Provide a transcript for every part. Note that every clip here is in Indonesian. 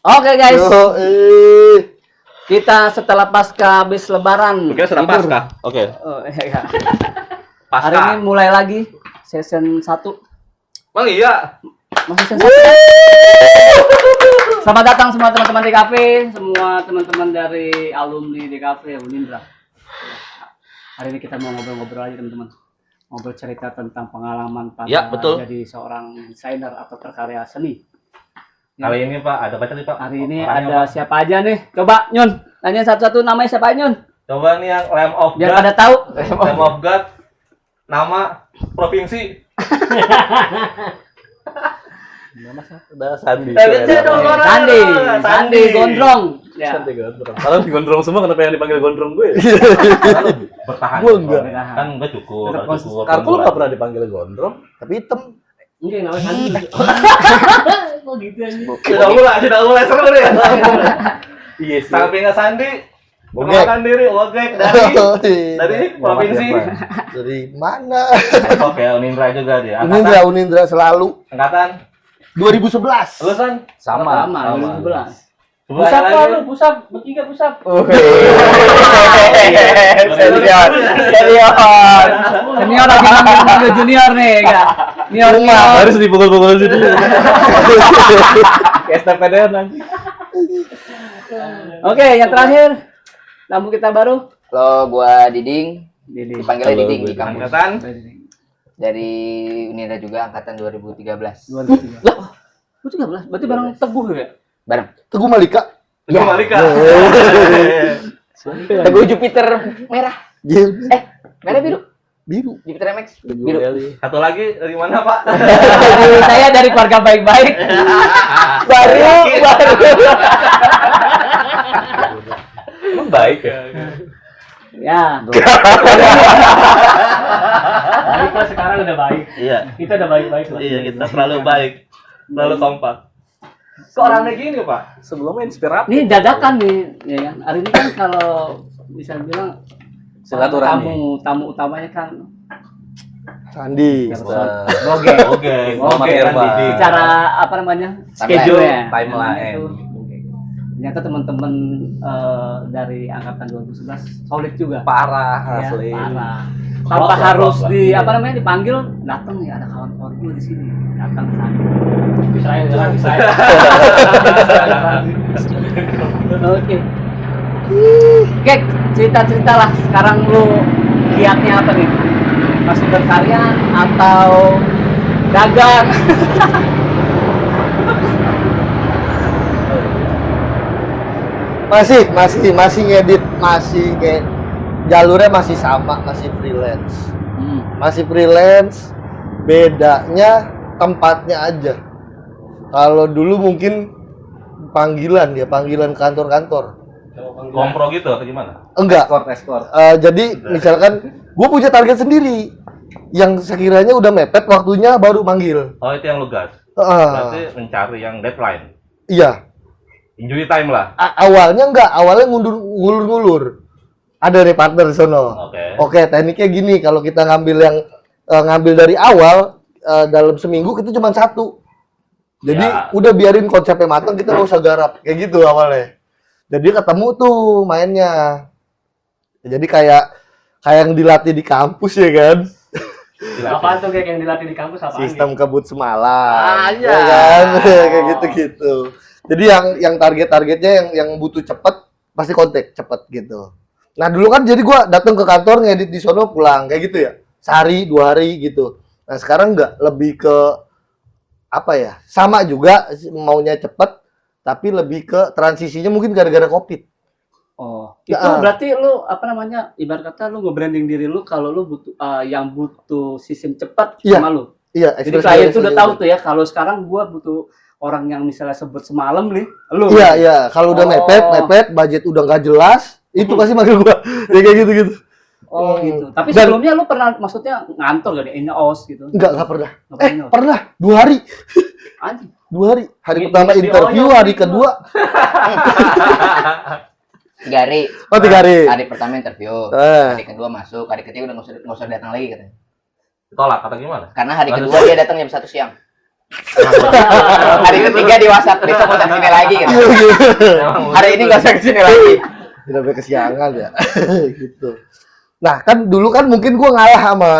Oke guys, Yoi. kita setelah pasca habis lebaran. Oke, sudah libur. pasca. Oke. Oh, iya. Pasca. Hari ini mulai lagi season 1. Bang iya. Masih season 1. Selamat datang semua teman-teman di kafe, semua teman-teman dari alumni di kafe Unindra. Hari ini kita mau ngobrol-ngobrol aja teman-teman. Ngobrol cerita tentang pengalaman pada Ya, betul. jadi seorang desainer atau berkarya seni. Kali ini Pak, ada baca nih Pak. Hari ini Orangnya, ada Pak. siapa aja nih? Coba Nyun, tanya satu-satu namanya siapa Nyun? Coba nih yang Lamb of Biar God. pada tahu. Lamb of God. Nama provinsi. Udah Sandi. Sandi Gondrong. Ya. Sandi Gondrong. Kalau di Gondrong semua kenapa yang dipanggil Gondrong gue? Bertahan. Gua enggak. Kan gue cukur. Tetap cukur. Kartu lu gak pernah dipanggil Gondrong, tapi hitam. Enggak namanya Sandi. Kok gitu anjing? Sudah mulai seru nih. Iya sih. Sampingnya Sandi. Ogek. Perkenalkan diri, Ogek dari provinsi. Dari mana? Oke, Unindra juga dia. Unindra selalu. Angkatan 2011. lulusan Sama, 2011. Pusap Sebelah lah lagi. lu, pusap, bertiga pusap. Senior. Senior lagi manggil junior nih, enggak. Senior. Harus dipukul-pukul sini. STPDN nanti. Oke, yang terakhir. Tamu kita baru. Halo, gua Diding. Didi. Dipanggilnya Halo, Diding gua di kampus. angkatan Dari Unindra juga angkatan 2013. 2003. Lah, 13. Berarti bareng Teguh ya? Bareng. Teguh Malika. Teguh Malika. Teguh Jupiter merah. Merah biru. Biru. Jupiter MX. Teguh Biru. Eli. Satu lagi dari mana Pak? Saya dari keluarga baik-baik. Baru. Emang baik ya? Ya. Kita sekarang udah baik. Iya. Kita udah baik-baik lah. Iya, kita selalu baik. Selalu kompak. Kok orangnya gini, Pak? Sebelumnya inspiratif. Ini dadakan nih, ya kan. Hari ini kan kalau bisa bilang Silaturahmi. tamu utamanya kan Sandi. Boge. Oke, Muhammad Irfan. Secara apa namanya? Timeline. Schedule-nya. Timeline. Itu, ternyata teman-teman dari angkatan 2011 solid juga. Parah Ya, asli. parah. Tanpa harus di apa namanya dipanggil, datang nih ada kawan-kawan gue di sini. Datang ke sana. Saya. Oke. Oke, cerita-cerita lah. Sekarang lu kiatnya apa nih? Masih berkarya atau dagang? Masih ngedit, masih kayak jalurnya masih sama, masih freelance. Masih freelance, bedanya tempatnya aja. Kalau dulu mungkin panggilan kantor-kantor. Kompro gitu atau gimana? Enggak. Ekspor. Jadi misalkan gue punya target sendiri yang sekiranya udah mepet waktunya baru manggil. Oh, itu yang lu gas. Ah, Berarti mencari yang deadline. iya. Injury time lah. Awalnya enggak, awalnya ngulur-ngulur. Ada nih partner di sono. Oke, tekniknya gini, kalau kita ngambil yang ngambil dari awal dalam seminggu kita cuma satu. Jadi Ya. udah biarin konsepnya matang, kita nggak usah garap kayak gitu awalnya. Jadi ketemu tuh mainnya. Jadi kayak yang dilatih di kampus ya kan. Apaan tuh kayak yang dilatih di kampus apa? Sistem kebut semalam. Aja. Ya kan? Kayak gitu-gitu. Jadi yang target-targetnya yang butuh cepet pasti kontak cepet gitu. Nah dulu kan jadi gua datang ke kantor ngedit di sono pulang kayak gitu ya. Sehari 2 hari gitu. Nah sekarang enggak, lebih ke apa ya? Sama juga maunya cepet tapi lebih ke transisinya mungkin gara-gara Covid. Oh, itu Nah, berarti lu apa namanya? Ibarat kata lu nge-branding diri lu kalau lu butuh yang butuh sistem cepat Iya. sama lu. Iya, Jadi klien tuh udah tahu tuh ya kalau sekarang gua butuh orang yang misalnya sebut semalam nih, lu. Iya, kalau udah Oh. mepet, budget udah nggak jelas, itu pasti manggil gua. Ya kayak gitu-gitu. Oh gitu. Tapi Dan- sebelumnya lu pernah maksudnya ngantor gak di in-house gitu? Enggak pernah. Nggak pernah in-house. Pernah 2 hari. Anjing. 2 hari. Hari Di- pertama di interview, Oyo hari gitu. kedua 3 hari. Oh, 3 hari. Hari pertama interview. Eh. Hari kedua masuk. Hari ketiga udah nggak usah datang lagi katanya. Tolak atau gimana? Karena hari Lalu- kedua dia datang jam 1 siang. Hari ketiga di WhatsApp, besok usah kesini lagi kan. Hari ini nggak usah kesini lagi. Tidak sampai kesiangan ya. Gitu. Nah, kan dulu kan mungkin gua ngalah sama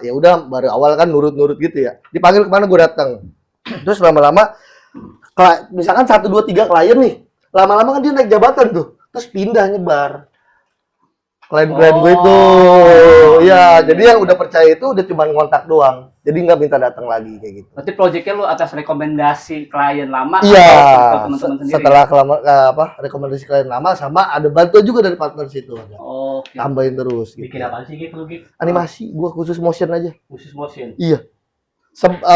ya udah baru awal kan nurut-nurut gitu ya. Dipanggil kemana gua datang. Terus lama-lama misalkan 1 2 3 klien nih. Lama-lama kan dia naik jabatan tuh. Terus pindah nyebar. Klien-klien gue itu. Iya, jadi yang udah percaya itu udah cuma ngontak doang. Jadi nggak minta datang lagi kayak gitu. Berarti proyeknya lu atas rekomendasi klien lama Iya, atau teman-teman sendiri? setelah rekomendasi klien lama sama ada bantuan juga dari partner situ ada. Oke. Tambahin terus gitu. Bikin apa sih gitu lu gitu? Animasi gua khusus motion aja. Khusus motion. Iya.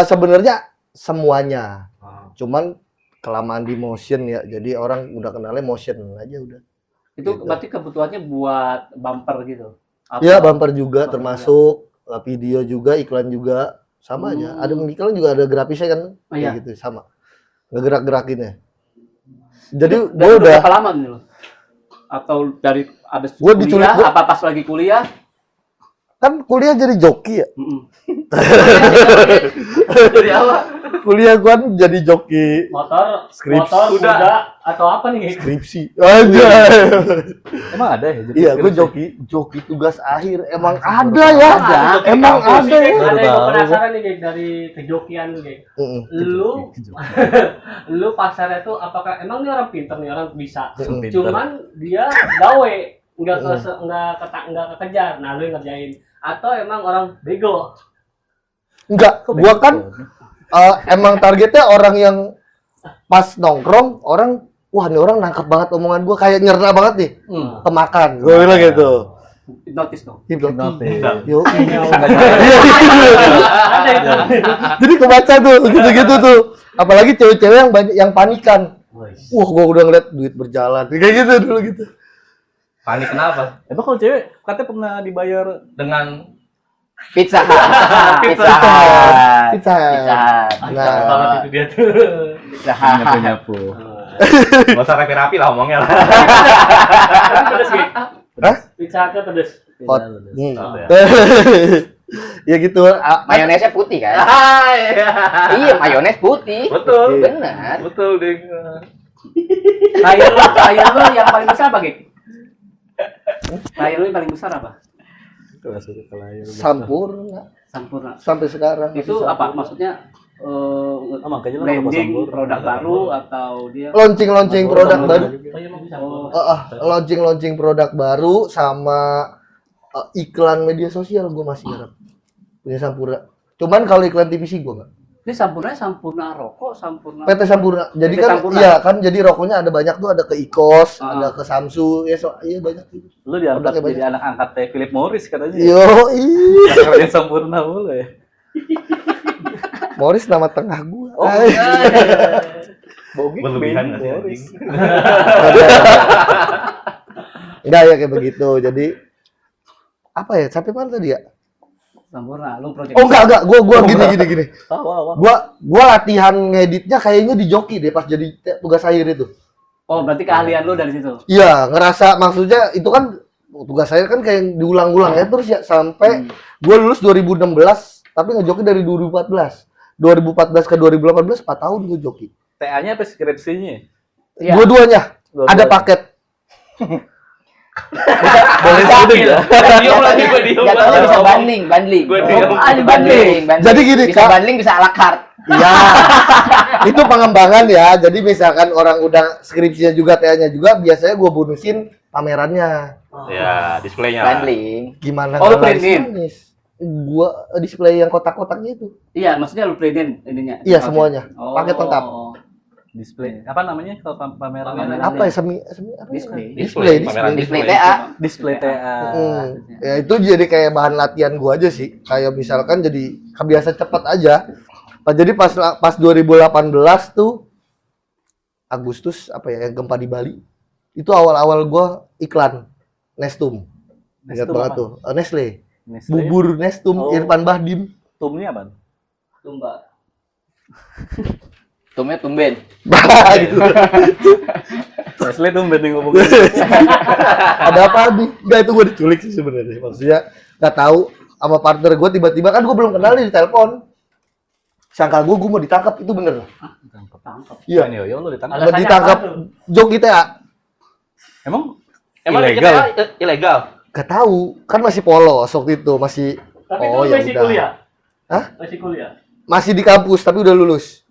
Sebenarnya semuanya. Cuman kelamaan di motion ya. Jadi orang udah kenalnya motion aja udah. Itu Gitu. berarti kebutuhannya buat bumper gitu? Iya, bumper juga Bumper termasuk video juga, iklan juga sama aja. Ada iklan juga ada grafisnya kan. Oh, iya. Kayak gitu sama. Ngegerak-gerakinnya. Jadi Dan gua udah berapa lama nih lo? Atau dari abis Gua kuliah, diculik, gua- apa pas lagi kuliah? kan kuliah jadi joki ya. Dari awal. Kuliah gua kan jadi joki Motor, Skripsi. motor, kuda, atau apa nih? skripsi aja. Emang ada ya? Iya, gua joki tugas akhir. Emang ada ya? Ada. Emang ada ya? Ada yang Baru gue tahu. penasaran nih Gek, dari kejokian Gek. Heeh. Lu pasarnya tuh apakah emang dia orang pinter nih, orang bisa. Pinter. Cuman dia gawe, nggak kekejar. Nah, lu yang ngerjain. Atau emang orang bego. Enggak, gua kan emang targetnya orang yang pas nongkrong, orang wah ini orang nangkep banget omongan gua kayak nyerna banget nih. Kemakan. Gua bilang gitu. Hipnotis dong. Hipnotis. Yo. Ada itu. Jadi kebaca tuh gitu-gitu tuh. Apalagi cewek-cewek yang banyak yang panikan. Wah, gua udah ngeliat duit berjalan. Kayak gitu dulu gitu. Panik kenapa? Emang kalau cewek katanya pernah dibayar Dengan Pizza Hut. Pizza Hut. Pizza. Pizza Hut. Nah, banget itu dia tuh. Pizza Hut. nyapu-nyapu. Gak usah rapi-rapi lah ngomongnya lah. Pedes Gek. Hah? Pizza Hutnya pedes. Hot. Ya gitu. Mayonesnya putih kan? Iya, mayones putih. Betul. Benar. Betul deh. Klien lu yang paling besar apa, Gek? Klien lu yang paling besar apa? Sampurna Sampurna. sampai sekarang. Itu masih apa? sampurna. Maksudnya makanya lo branding Sampurna. produk baru atau dia Launching produk baru. Oh, Launching produk baru sama iklan media sosial gue masih ngarep punya Sampurna. Cuman kalau iklan TVC gue nggak. ini Sampurna rokok, Sampurna. PT Sampurna. Jadi PT kan Sampurna. iya kan jadi rokoknya ada banyak tuh, ada ke IKOS, Ah. ada ke Samsu, ya iya banyak gitu. Lu diangkat Produknya banyak. jadi anak angkatnya Philip Morris katanya. Yo, Kerja sempurna mulu ya. Morris nama tengah gua. Oh, Ay. Bogik Berlebihan Baby nggak sih, Morris. Enggak ya kayak begitu. Jadi apa ya? Sampai mana tadi ya? Sampurna, lu project. Oh enggak. Gua gini. Tahu. Gua latihan ngeditnya kayaknya di joki deh pas jadi tugas akhir itu. Oh, berarti keahlian lu dari situ. Iya, ngerasa maksudnya itu kan tugas akhir kan kayak diulang-ulang ya terus ya sampai gua lulus 2016 tapi ngejoki dari 2014. 2014 ke 2018 4 tahun gua joki. TA-nya apa skripsinya? Iya. Dua-duanya ada paket. Boleh sebut ya. Diem lagi gue diem. Jatuhnya bisa bundling. Gua diem. Bundling. Jadi gini, bisa Kak. bundling bisa ala carte. Iya. Itu pengembangan ya. Jadi misalkan orang udah skripsinya juga, TA-nya juga, biasanya gua bonusin pamerannya. Ya, displaynya lah. Bundling. Gimana? Oh, lu nggak printin? manis? Gua display yang kotak-kotaknya itu. Iya, maksudnya lu printin ininya. Iya, Oke. semuanya. Oh. Paket lengkap. Display. Apa namanya kalau pameran? Pameran. Apa ya semi apa ya? Display. Pameran Display TA. Display TA. Ya itu jadi kayak bahan latihan gua aja sih. Kayak misalkan jadi kebiasa cepat aja. Jadi pas 2018 tuh Agustus apa ya yang gempa di Bali. Itu awal-awal gua iklan Nestum. Ingat Nestum banget apa? tuh. Nestle. Nestle. Bubur Nestum Oh. Irfan Bahdim. Tumnya apa? Tumba. Tumnya tumben. Gitu. Nestle tumben yang ngomongin. Ada apa nih? Enggak, itu gua diculik sih sebenarnya. Maksudnya nggak tahu sama partner gua tiba-tiba kan gua belum kenal nih di telepon. sangka gue mau ditangkap, itu bener. Tangkap. Iya. Main yoyo lu ditangkap. Alasannya Ditangkap apa tuh? joki GTA. Emang Emang ilegal? kita ilegal? Gak tahu, kan masih polos waktu itu, masih Tapi Oh, itu ya masih udah. kuliah. Hah? Masih kuliah. masih di kampus tapi udah lulus.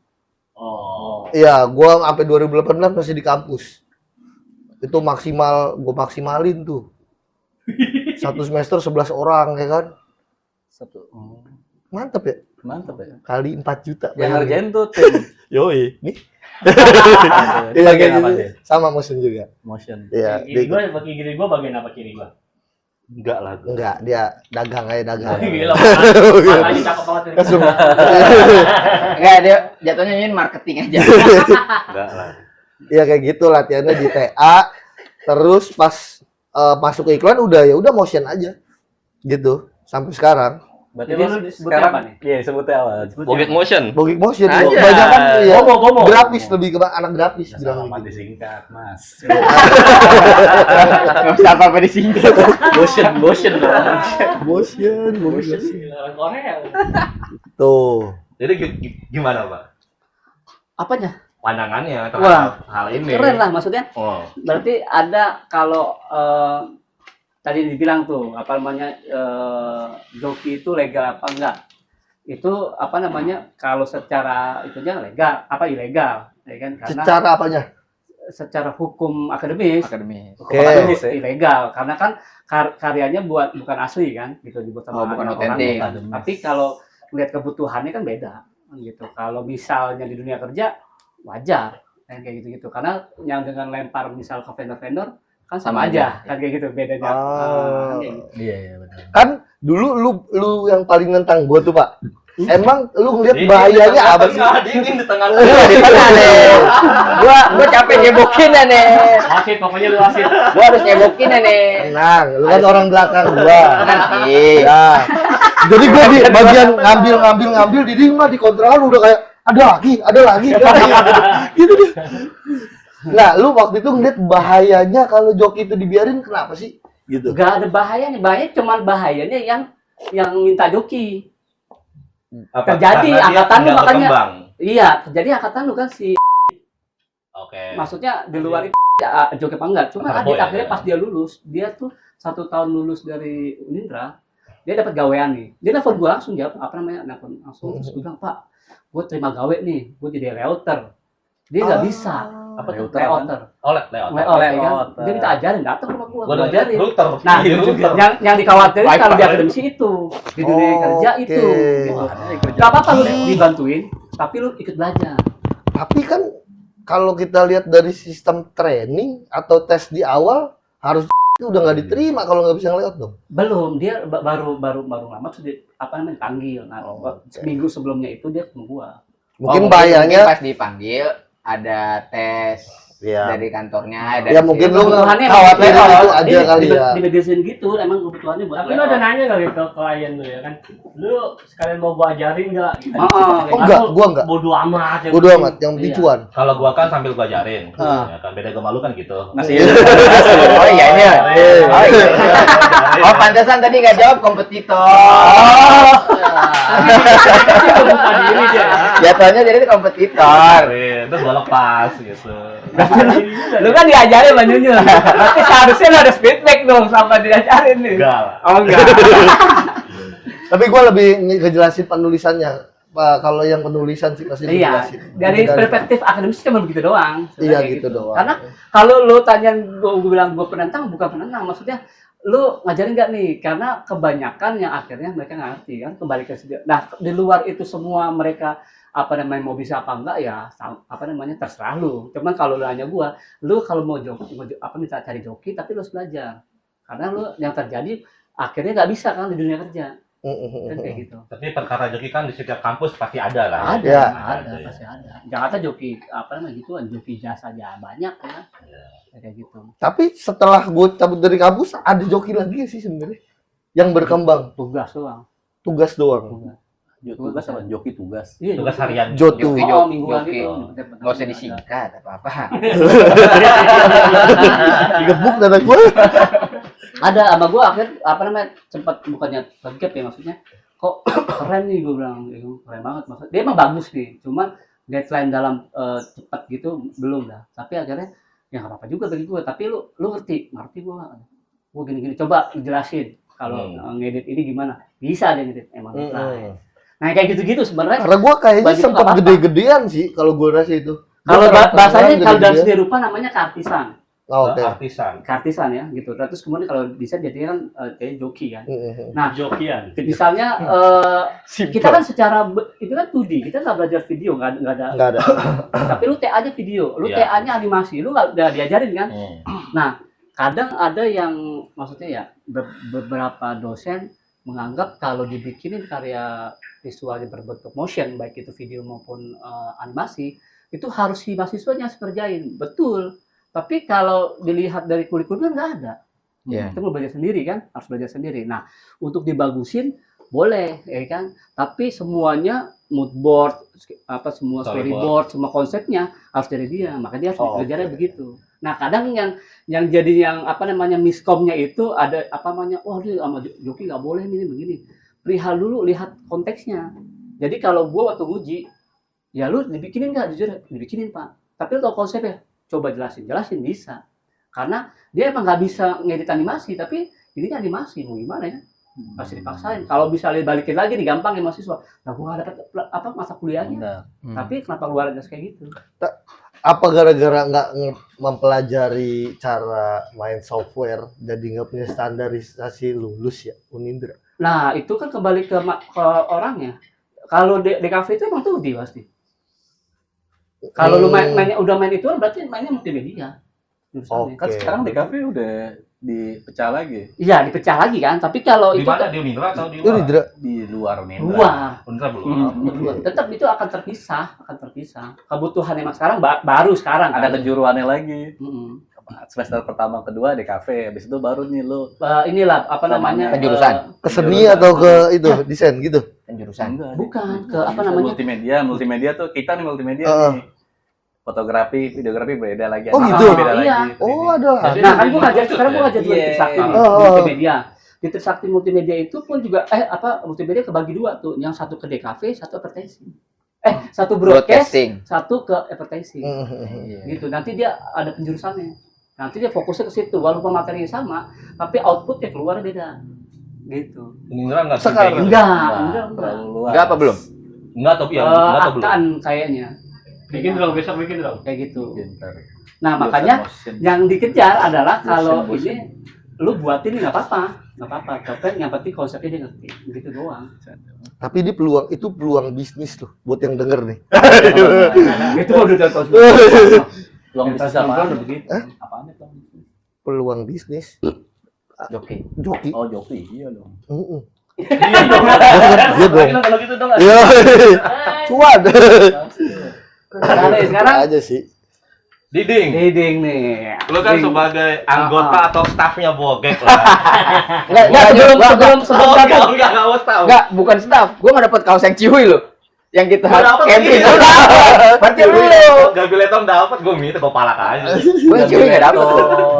Oh. Iya, gua sampai 2018 masih di kampus. Itu gua maksimalin tuh. Satu semester 11 orang ya kan. Satu. Oh, Mantep ya. mantap ya. Kali 4 juta. Yang ngerjain tuh tim. Yoi. Nih. Itu Iya bagian kayak apa gitu. sih? Sama motion juga. Motion. Iya, Kiri dia gua, kiri gua bagian apa kiri gua? Enggak lah. enggak, dia dagang aja dagang. Gila, makanya cakep banget ini. Langsung. Enggak, dia jatuhnya ini marketing aja. Enggak lah. Iya kayak gitu latihannya di TA. Terus pas masuk ke iklan udah motion aja. Gitu. Sampai sekarang. Berarti Jadi lu lu disebutnya sekarang apa nih? Iya, disebutnya apa? Bogik motion. Bogik motion. Aja. Banyak kan ya. Gomo. Grafis lebih ke anak grafis Sama bilang amat gitu. disingkat, Mas. Enggak bisa apa-apa disingkat. Motion dong. Motion, motion. Orang Korea. Tuh. Jadi gimana Pak? Apanya? Pandangannya Wah, terhadap hal ini? Keren lah maksudnya. Oh, Berarti ada kalau tadi dibilang tuh apa namanya joki itu legal apa enggak? Itu apa namanya kalau secara itunya legal apa ilegal, ya kan? Karena Secara apanya? secara hukum akademis, Akademi. hukum Oke. akademis ilegal karena kan karyanya bukan asli kan, gitu dibuat sama bukan orang. otentik. Tapi kalau lihat kebutuhannya kan beda, gitu. Kalau misalnya di dunia kerja wajar kayak gitu-gitu karena yang dengan lempar misal ke vendor-vendor kan sama aja kan kayak gitu bedanya. Kayak gitu. Iya, benar. Kan dulu lu yang paling nentang gua tuh, Pak. Emang lu ngeliat Dingin bahayanya di apa sih? tengah-tengah, dingin di tengah. Di tengah nih. Gua capek nyebokin nih. Wasit, pokoknya lu wasit. Gua harus nyebokin nih. Tenang, lu kan orang belakang gua. Nanti. Ya. Jadi gua di bagian ngambil di dia mah di kontrol udah kayak ada lagi. Gitu deh. Nah, lu waktu itu ngeliat bahayanya kalau joki itu dibiarin kenapa sih? Gitu. Gak ada bahayanya, cuma bahayanya yang minta joki. Apa? Terjadi, Karena dia angkatan lu nggak makanya. berkembang. Iya, terjadi angkatan lu kan si Oke. maksudnya di luar itu joki apa enggak? Cuma Karena Adit boy, akhirnya ya. pas dia lulus, dia tuh 1 tahun lulus dari Unindra, dia dapat gawean nih. Dia nelfon gua langsung jawab apa namanya? Nelfon langsung terus gua bilang, "Pak, gua terima gawe nih, gua jadi realtor." Dia nggak bisa. Apa tuh? Realtor. Lewat. Layout, ya kan? Layout. Dia minta ajarin, datang ke rumah gua Gua ajarin. router. Nah, Iya, router. yang dikhawatirin Wi-Fi. kalau di akademisi itu, di dunia kerja Oke. itu. Gitu. Gak apa-apa lu dibantuin, tapi lu ikut belajar. Tapi kan kalau kita lihat dari sistem training atau tes di awal harus itu udah nggak diterima kalau nggak bisa ngeliat dong. Belum, dia baru lama sudah apa namanya dipanggil. Nah, Oke. seminggu sebelumnya itu dia ketemu gua. Mungkin Oh, bahayanya pas dipanggil ada tes ya. dari kantornya ada Ya mungkin lu Kebutuhannya khawatir emang itu beda. aja Dia kali ya. dibedain gitu, emang kebutuhannya buat Tapi lu udah nanya nggak gitu ke klien lu ya kan? Lu sekalian mau gua ajarin nggak? Gitu. Oh, enggak, gua enggak. Bodoh amat. yang Bodo penting. amat, yang penting Iya. cuan. Kalau gua kan sambil gua ajarin. Ah. Ya kan beda sama lu kan gitu. Nasi. Oh iya ini. Oh iya. Oh pantesan tadi nggak jawab kompetitor. Buka diri dia. Jatuhnya jadi kompetitor. Ajarin, terus gua lepas gitu. Lu kan diajarin banyunya. Berarti seharusnya lu ada feedback dong sama diajarin nih. Enggak lah. Oh enggak. Tapi gua lebih ngejelasin penulisannya. Pak, kalau yang penulisan sih pasti Iya, dijelasin. dari perspektif akademis cuma begitu doang. Iya, Sebenarnya gitu doang. Karena kalau lu tanya gue bilang gue penentang, bukan penentang, maksudnya lu ngajarin nggak nih? Karena kebanyakan yang akhirnya mereka nggak ngerti kan, kembali ke sendiri. Nah, di luar itu semua mereka apa namanya mau bisa apa enggak ya apa namanya terserah lu. Cuman kalau lu nanya gua, lu kalau mau joki apa minta cari joki tapi lu harus belajar. Karena lu yang terjadi akhirnya nggak bisa kan di dunia kerja. Kan kayak gitu. Tapi perkara joki kan di setiap kampus pasti ada lah. Ada, Ya. ada, pasti ada. Jakarta joki apa namanya gitu kan, joki jasa aja banyak ya. Kayak gitu. Tapi setelah gue cabut dari kampus ada joki lagi sih sebenarnya yang berkembang. Tugas doang. Tugas doang. Tugas apa? Joki tugas. Iya, Tugas harian. Jotu. Joki. Oh, mingguan Joki. gitu. Nggak usah disingkat apa-apa. Digebuk dada gue. Ada sama gua akhir apa namanya sempat bukannya kegap ya maksudnya kok keren nih gue bilang, keren banget maksud. Dia emang bagus nih, cuman deadline dalam cepat gitu belum dah. Tapi akhirnya ya nggak apa-apa juga bagi gue. Tapi lu ngerti gue gini-gini. Coba jelasin kalau ngedit ini gimana? Bisa dia ngedit emang. Nah kayak gitu-gitu sebenarnya. Karena gua kayaknya bagi itu sempat nggak apa-apa. gede-gedean sih kalau gua rasa itu. Kalau Gua bahasanya gede-gedean. kalau dalam seni rupa namanya kartisan. Oh, oke. Artisan. Kartisan ya gitu. Terus kemudian kalau desain jadinya kan kayak joki kan. Mm-mm. Nah, Jokian. misalnya kita kan secara itu kan 2D, kita nggak belajar video, nggak ada. Nggak ada. Tapi lu TA-nya video, lu Iya. TA-nya animasi, lu nggak udah diajarin kan? Hmm. Nah, kadang ada yang maksudnya ya beberapa dosen menganggap kalau dibikinin karya visualnya berbentuk motion, baik itu video maupun animasi, itu harus si mahasiswanya kerjain. Betul. Tapi kalau dilihat dari kurikulum kan nggak ada. Iya. Itu mau belajar sendiri kan, harus belajar sendiri. Nah, untuk dibagusin boleh, ya kan? Tapi semuanya mood board, semua storyboard, semua konsepnya harus dari dia. Makanya dia harus belajarnya begitu. Nah, kadang yang jadi yang miskomnya itu ada wah dia sama Joki nggak boleh nih begini. Perihal dulu lihat konteksnya. Jadi kalau gua waktu uji, ya lu dibikinin nggak jujur? Dibikinin Pak. Tapi lu tau konsepnya? Coba jelasin bisa. Karena dia emang nggak bisa ngedit animasi, tapi ini animasi mau gimana ya? Pasti dipaksain. Kalau bisa balikin lagi nih gampang ya mahasiswa. Nah, gua nggak dapat mata kuliahnya. Tapi kenapa luar biasa kayak gitu? Apa gara-gara nggak mempelajari cara main software jadi nggak punya standarisasi lulus ya Unindra? Nah, itu kan kembali ke orangnya. Kalau DKV itu emang tuh pasti. Kalau lu udah main itu berarti mainnya multimedia. Oke. Kan sekarang di kafe udah dipecah lagi Iya, dipecah lagi kan. Tapi kalau Di itu mana? Di Unindra atau di luar? Unindra. di luar nih. luar, Unindra belum. tetap itu akan terpisah. Kebutuhan emang sekarang baru sekarang Ada kan. kejuruannya lagi. Mm-mm. Semester pertama kedua di kafe, habis itu baru nih lu Inilah namanya Penjurusan. Ke seni atau ke itu desain gitu? Penjurusan. bukan ke namanya multimedia tuh kita nih multimedia nih. Fotografi, videografi beda lagi. Oh, animasi gitu? beda Iya. lagi. Oh, ada. nah kan gua ngajar sekarang gua ngajar juga di Iya. Trisakti nih, Oh. multimedia. Di Trisakti multimedia itu pun juga multimedia kebagi dua tuh, yang satu ke DKV, satu advertising. Satu broadcast, Broadcasting. satu ke advertising. Gitu. Nanti dia ada penjurusannya. Nanti dia fokusnya ke situ, walaupun materinya sama, tapi outputnya keluar beda. Gitu. Unindra nggak Sekarang. kayak gitu. Enggak. Terlalu luas. Enggak apa belum? Enggak atau ya, enggak atau belum. Akan kayaknya Bikin dong, besok bikin dong. kayak gitu. Pintar. Nah, makanya Motion. yang dikejar adalah kalau Motion. ini lu buatin nggak apa-apa. Tapi yang penting konsepnya dia ngerti. Gitu doang. Tapi ini itu peluang bisnis tuh buat yang denger nih. Itu udah tahu. Peluang bisnis apa? Begitu. Apaan itu? Peluang bisnis Joki. joki. Oh, joki. Iya dong. Iya dong. Iya dong. Kalau gitu dong. Iya. Cuan. Sekarang aja sih. Diding. nih. Lu kan Ding. sebagai anggota atau stafnya Bogek lah. Enggak, Enggak mau tahu. Enggak, bukan staff. Gua enggak dapat kaos yang cihuy loh. Yang kita Gua dapet camping. gitu. Berarti lu. Gak biletong dapat, gue minta gue palak aja. Gua yang cihuy enggak dapat.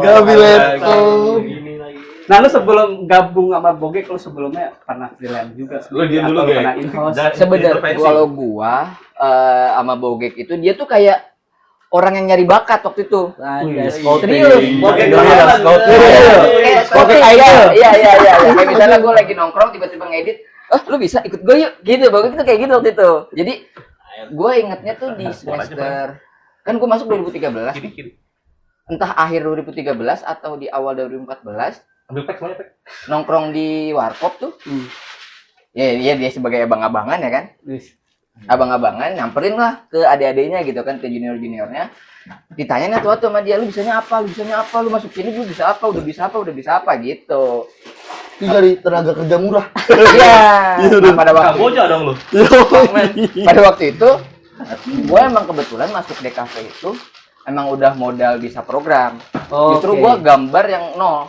Gabileto. Ini lagi. Nah, lu sebelum gabung sama Bogek, lu sebelumnya pernah freelance juga? Lu diem dulu, Atau Gek. pernah in-house? Dan- Sebenarnya intervensi. kalau gua sama Bogek itu dia tuh kayak orang yang nyari bakat waktu itu. Serius, Bogek Iya, doang. scouting. Kayak scouting iya. Kayak misalnya gua lagi nongkrong tiba-tiba ngedit, lu bisa ikut gue yuk gitu. Bogek itu kayak gitu waktu itu. Jadi gua ingetnya tuh di semester kan gua masuk 2013 Kiri. entah akhir 2013 atau di awal 2014 Ambil pack semuanya pack. nongkrong di warkop tuh. Hmm. Ya dia sebagai abang-abangan ya kan. Wis. Abang-abangan nyamperin lah ke adik-adiknya gitu kan, ke junior-juniornya. Ditanya nih tuh sama dia, lu bisanya apa, lu masuk sini lu bisa apa, udah bisa apa gitu. Itu dari tenaga kerja murah. Iya. Nah, pada waktu Kamboja dong lu. pada waktu itu gue emang kebetulan masuk DKV itu emang udah modal bisa program. Justru Oke. gue gambar yang nol.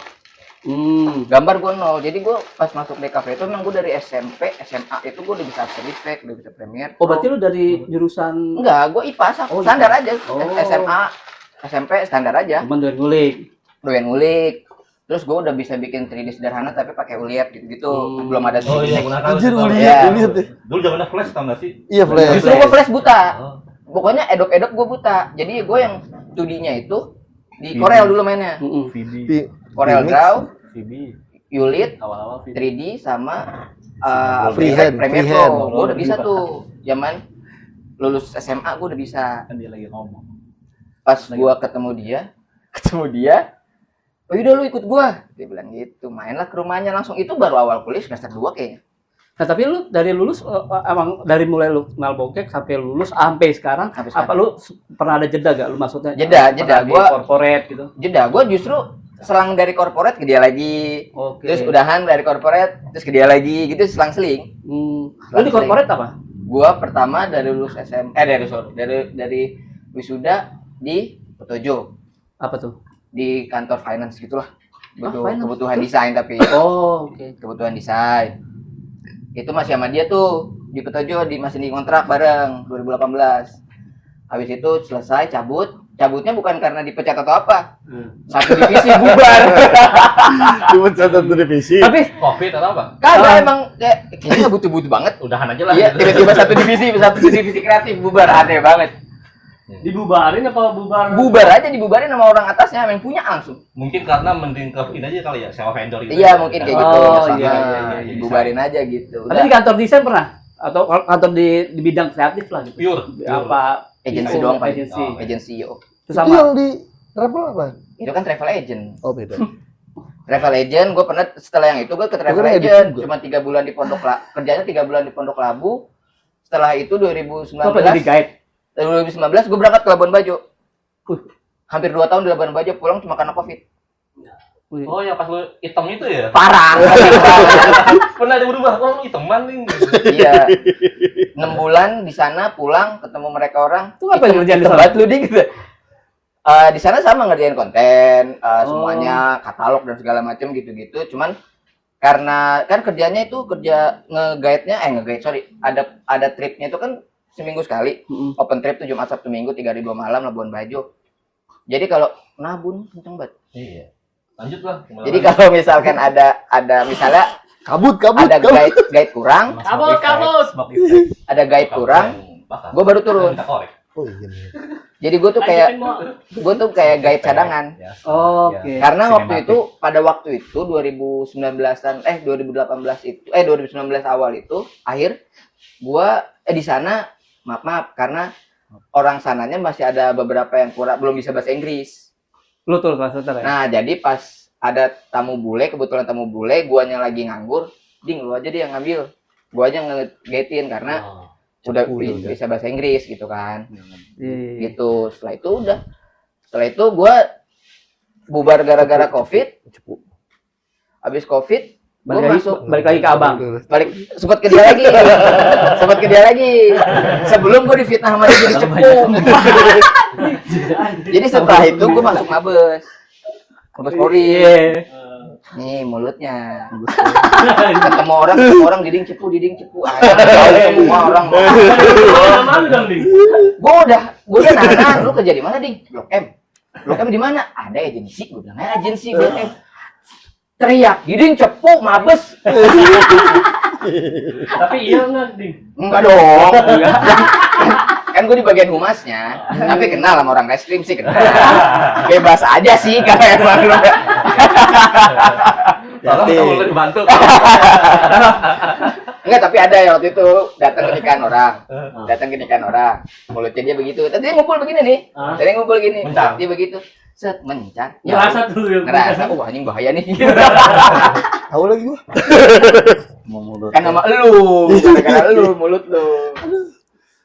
Gambar Gue nol. Jadi gue pas masuk DKV itu emang gue dari SMP, SMA itu gue udah bisa After Effects, udah bisa Premiere. Oh, berarti lu dari jurusan Enggak, gue IPA Oh, standar IPA. aja. Oh. SMA, SMP standar aja. cuman dari ngulik. Doyan ngulik. Terus gue udah bisa bikin 3D sederhana tapi pakai Uliet gitu-gitu. Belum ada Oh 3D. iya, gua nakal. Anjir, sih, Bang. Uliet, Iya. Uliet deh. Dulu zamannya Flash tau gak sih? Iya, Flash. Justru gue Flash buta. Oh. Pokoknya Adobe gue buta. Jadi gue yang 2D-nya itu di Corel dulu mainnya. VB, Corel Remix. Draw, VB, Uliet, awal-awal VB. 3D sama Freehand, Premiere freehand. Pro. Gue udah bisa tuh. Zaman lulus SMA gue udah bisa. Kan dia lagi ngomong. Pas gue ketemu dia, oh yaudah lu ikut gue. Dia bilang gitu. Mainlah ke rumahnya langsung. Itu baru awal kuliah semester 2 kayaknya. Nah, tapi lu dari lulus emang dari mulai lu kenal bokek sampai lulus sampai sekarang, Sampai apa lu pernah ada jeda gak lu maksudnya? Jeda, Pernah di gua- corporate gitu. Jeda, gue justru selang dari corporate ke dia lagi. Oke. Terus udahan dari corporate, terus ke dia lagi. Gitu selang-seling. Lu di corporate apa? Gua pertama dari lulus dari wisuda di Petojo Apa tuh? di kantor finance gitulah. finance. Kebutuhan desain tapi Oh, oke. kebutuhan desain. Itu masih sama dia tuh di Petojo masih di kontrak bareng 2018. Habis itu selesai cabutnya bukan karena dipecat atau apa. Satu divisi bubar. Cuma satu divisi. Tapi Covid atau apa? Kagak emang kayaknya butuh-butuh banget. Udahan aja lah. Iya, tiba-tiba satu divisi kreatif bubar, aneh banget. Dibubarin apa bubar? Bubar aja dibubarin sama orang atasnya yang punya langsung. Mungkin karena mending ke ini aja kali ya, sewa vendor itu. Iya, mungkin kayak gitu. Oh, Sama, iya. dibubarin aja gitu. di kantor desain pernah? Atau kantor di bidang kreatif lah gitu? Pure. Apa? Agency Info, doang paling. agency. Oh, Agency yo. Itu Itu sama. yang di travel apa? Itu kan travel agent. Oh, beda. Travel agent, gue pernah setelah yang itu gue ke travel Bukan edit agent, juga. cuma 3 bulan di kerjanya 3 bulan di Pondok Labu. Setelah itu Itu apa 2019, jadi guide? 2019 gue berangkat ke Labuan Bajo. Uh. Hampir 2 tahun di Labuan Bajo, pulang cuma karena Covid. Oh, yang pas lu hitam itu ya? Parah. Pernah ada berubah. Oh, lu hiteman nih. Iya. 6 bulan di sana, pulang ketemu mereka orang. Itu apa yang kerjaan di sana? Tempat lu di gitu. Di sana sama ngerjain konten, semuanya katalog dan segala macam gitu-gitu. Cuman karena kan kerjanya itu kerja ada tripnya itu kan seminggu sekali. Open trip tuh Jumat Sabtu Minggu 3 hari 2 malam Labuan Bajo. Jadi kalau nabun kenceng banget. Iya. Lanjut lah. Jadi kalau misalkan ada misalnya Kabut. ada guide kurang, Smoke effect. ada guide kurang, gue baru turun. Kita korek. Oh iya. Jadi gue tuh kayak guide cadangan. Ya. Oke. Karena Sinematik. pada waktu itu 2019-an 2018 itu 2019 awal itu akhir gua di sana maaf karena orang sananya masih ada beberapa yang belum bisa bahasa Inggris. Lu tuh translator ya? Nah, jadi pas ada kebetulan tamu bule, guanya lagi nganggur, ding lu aja dia yang ngambil. Gua aja nge-guide-in karena udah bisa bahasa Inggris gitu kan. Iya. Gitu. Setelah itu gua bubar gara-gara Covid. Habis Covid Balik lagi ke abang. sempat ke dia lagi sebelum gue difitnah sama dia jadi cepu. Jadi setelah itu gue masuk Mabes Polri. Nih mulutnya ketemu orang diding cepu semua orang. Gue udah nanya, lu kerja di mana ding? Blok M di mana? Ada agensi. Gue bilang agensi Blok M. Teriak, diding cepu Mabes. Tapi iya nggak, Ding? Enggak dong. Kan gue di bagian humasnya, tapi kenal sama orang reskrim sih kenal. Bebas aja sih kalau emang lu. Tolong kamu boleh dibantu. Enggak, tapi ada ya waktu itu datang ke nikahan orang. Mulutnya dia begitu. Tadi dia ngumpul begini nih. Mencar. Dia begitu. Set mencar. Ngerasa dulu yang Ngerasa, anjing bahaya nih. Tahu lagi gua. Mau mulut. Kan sama lu, gara-gara lu mulut lu.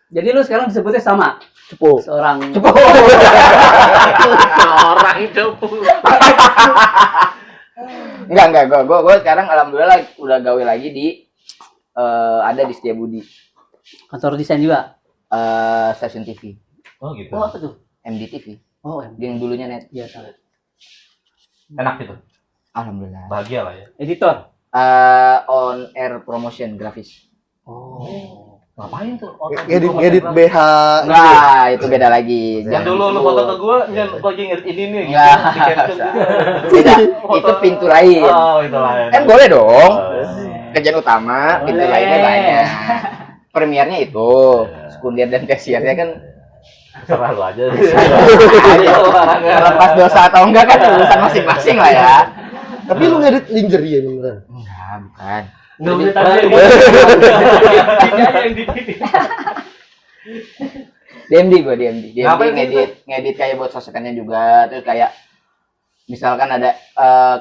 Jadi lu sekarang disebutnya sama Cepu. seorang Orang cepu. Enggak, gue sekarang alhamdulillah udah gawe lagi di ada di Setiabudi, kantor desain juga. stasiun TV, Oh gitu. Oh, apa tuh? MDTV, Oh, yang dulunya net. iya salah. Enak gitu. Alhamdulillah. Bahagia lah ya. Editor. On air promotion grafis. Oh. Ngapain tuh? Ngedit BH. Enggak, itu beda lagi. Yang dulu lu foto ke gua, yang lagi ngedit ini nih gitu. Enggak. Di caption gitu. Beda. Itu pintu lain. Oh, itu lain. Kan boleh dong. Oh. Kerjaan utama, pintu Boleh. lainnya banyak. Premiernya itu, sekunder dan tersiernya kan Serah lu aja. terlepas dosa atau enggak kan urusan masing-masing lah ya. Tapi lu ngedit lingerie beneran. Enggak, bukan. Nggak boleh tahu dia. Dia yang di DMD gua DMD. Ngapain Ngedit kayak buat sosekannya juga, terus kayak misalkan ada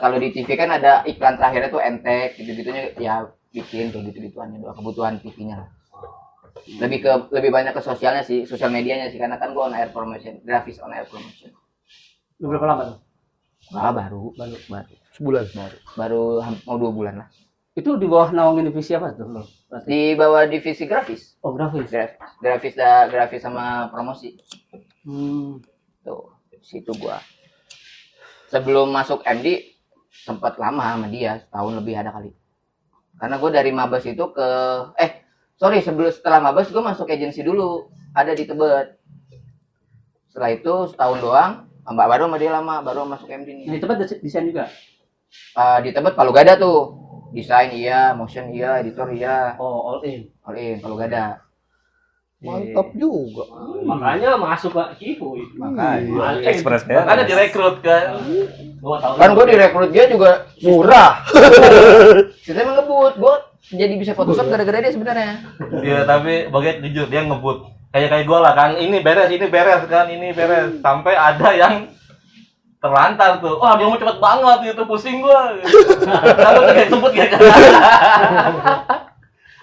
kalau di TV kan ada iklan terakhirnya tuh entek gitu-gitunya ya bikin kayak gitu-gituannya doang kebutuhan TV-nya lah. Lebih banyak ke sosialnya sih, sosial medianya sih karena kan gua on air promotion, grafis on air promotion. Lu berapa lama tuh? Baru Sebulan. mau 2 bulan lah. Itu di bawah naungin divisi apa tuh lo? Di bawah divisi grafis. Oh, grafis. Grafis sama promosi. Tuh, situ gua. Sebelum masuk MD sempat lama sama dia, setahun lebih ada kali. Karena gue dari Mabes itu ke setelah Mabes gue masuk agensi dulu, ada di Tebet. Setelah itu setahun doang, baru sama dia lama, baru masuk MD nih. Di tempat desain juga. Di Tebet Palu Gada tuh. Desain iya, motion iya, editor iya, Oh, all in. Palu Gada. Mantap juga. makanya masuk ke Kipu. Makanya Express kan. Makanya direkrut kan. Gua tahu. Kan gue direkrut dia juga murah. Kita emang ngebut, gue jadi bisa Photoshop gara-gara dia sebenarnya. Iya, tapi bagian jujur dia ngebut. Kayak gua lah kan. Ini beres kan, ini beres. Sampai ada yang terlantar tuh. Wah, dia mau cepet banget gitu, pusing gua. Kalau kayak sebut ya kan.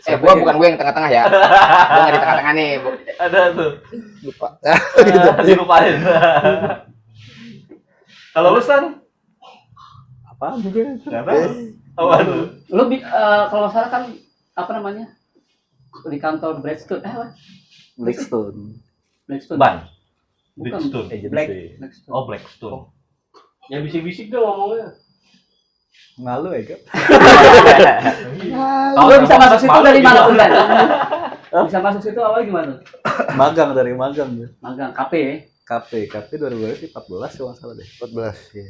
Bukan gue yang tengah-tengah ya. Gue nggak di tengah-tengah nih. Ada tuh. Lupa. Dilupain. Kalau lu San? Apa juga? Enggak tahu. Apa tuh? Lu kalau nggak salah kan apa namanya? Di kantor Blackstone. Apa? Blackstone. Blackstone. Ban. Bukan. Blackstone. Blackstone. Oh, Blackstone. Yang bisik-bisik dong ngomongnya. Malu ya, Kak? Lu bisa masuk situ dari mana pun kan? Bisa masuk situ awal gimana? Dari magang ya. Magang KP ya? KP 2014 kalau nggak salah deh. 14 ya.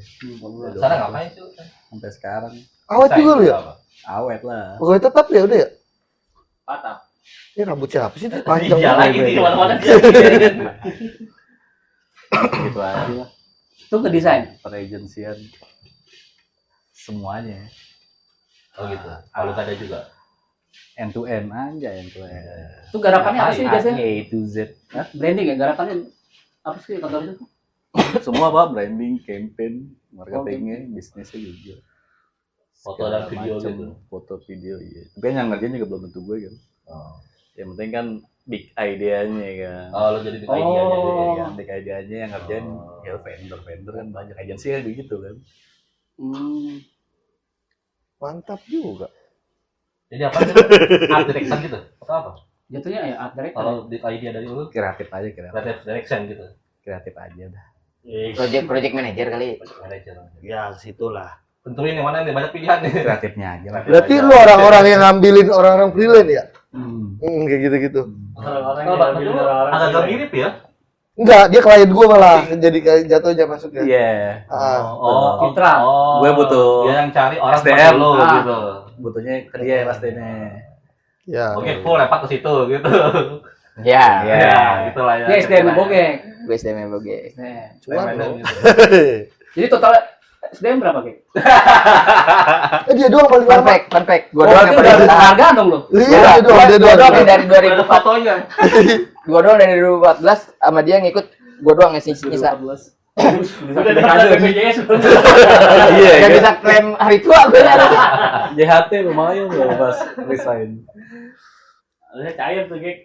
Sana ngapain sih? Sampai sekarang Awet juga lu ya? awet lah. Pokoknya tetap ya udah ya? Patah. Ini rambut siapa sih? Ini panjang. Iya lagi banget. di mana-mana dia. Gitu aja lah. Itu ke desain. Peragensian semuanya. Oh gitu. Kalau ada juga. End to end aja, end to end. Itu garapannya apa sih biasanya? A to Z. Hah? Branding ya? Garapannya apa sih kantor itu? Semua apa? Branding, campaign, marketingnya, bisnisnya juga. Foto dan Segala video macem. gitu. Foto, video, iya. Tapi yang ngerjain juga belum tentu gue kan. Oh. Yang penting kan big idea-nya kan. Oh, lu jadi di idea Oh. Iya kan, big idea-nya yang ngerjain Oh. ya vendor kan banyak agensi kan begitu kan. Mantap juga. Jadi apa sih? Art direction gitu? Atau apa? Jatuhnya ya art director. Kalau di idea dari lu Kreatif aja, kreatif. creative direction gitu. Kreatif aja udah. Project manager kali. Manager. Ya, situlah. Tentuin yang mana nih, banyak pilihan nih. Kreatifnya aja lah. Berarti lu orang-orang yang ngambilin orang-orang freelance ya? Hmm. Kayak gitu-gitu. Orang-orang Kalau yang Bang ngambil Teguh orang-orang agak sini. mirip ya. Enggak, dia klien gua malah jadi kayak jatuhnya masuknya. Iya. Citra. Gue butuh dia yang cari orang SDM. seperti lu Ah. gitu. butuhnya ke dia pastinya. Ya. Oke, full lempar ke situ gitu. Ya, Ya, gitulah ya. Dia SDM bogek. gue SDM Boge. SDM. Cuan Gitu. loh. Jadi total SDM berapa, Gek? Dia doang paling Fun lama. fact, gue Oh, doang itu yang udah paling bertahan. penghargaan dong lo. Iya, dia doang, dia Gue doang. doang dari Ada 2004, fotonya. gue doang dari 2014 sama dia ngikut, gue doang yang nyisa. Udah ada BPJS. Iya. Gak bisa klaim hari tua gue. JHT lumayan loh pas resign. Udah cair tuh, Gek.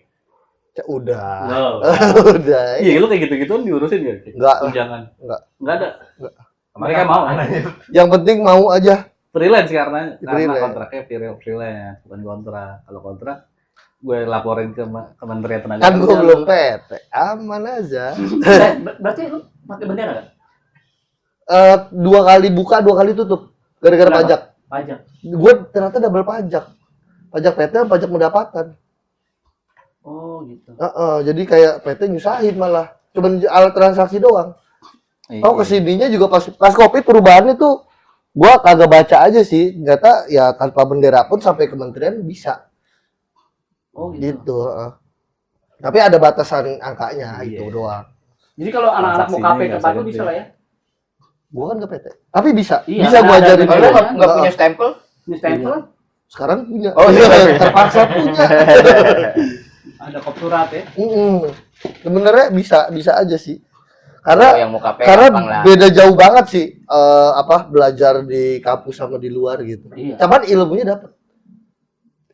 Ya, udah. No. Udah. Iya, lu kayak gitu-gitu diurusin gak? Enggak lah. Tunjangan. Enggak. Enggak ada. Enggak. Mereka mau. Yang penting mau aja. Freelance karena Freelance. kontraknya freelance, bukan kontrak. Kalau kontrak gue laporin ke Kementerian Tenaga Kan gua Kerja. belum PT. Aman aja. Berarti lu pakai bendera kan? 2 kali buka, 2 kali tutup. Gara-gara Kenapa? pajak. Pajak. Gue ternyata double pajak. Pajak PT dan pajak pendapatan. Oh gitu. Jadi kayak PT nyusahin malah. Cuman alat transaksi doang. Tahu kesininya juga pas Covid perubahannya tuh gua kagak baca aja sih. Ternyata ya tanpa bendera pun sampai kementerian bisa. Oh gitu. Gitu. Tapi ada batasan angkanya itu doang. Jadi kalau anak-anak mau Transaksinya KP nggak tempat itu segede. bisa lah ya. Gua kan ke PT. Tapi bisa. Iya, Bisa gua ada ajarin. bendera. Kalau dulu. nggak punya stempel, Ini stempel Sekarang punya. Oh, iya. Terpaksa punya. ada kop surat ya. Sebenarnya bisa aja sih. kalau Karena yang mau KP karena gampang lah. beda jauh banget sih belajar di kampus sama di luar gitu. Iya. Cuman ilmunya dapat.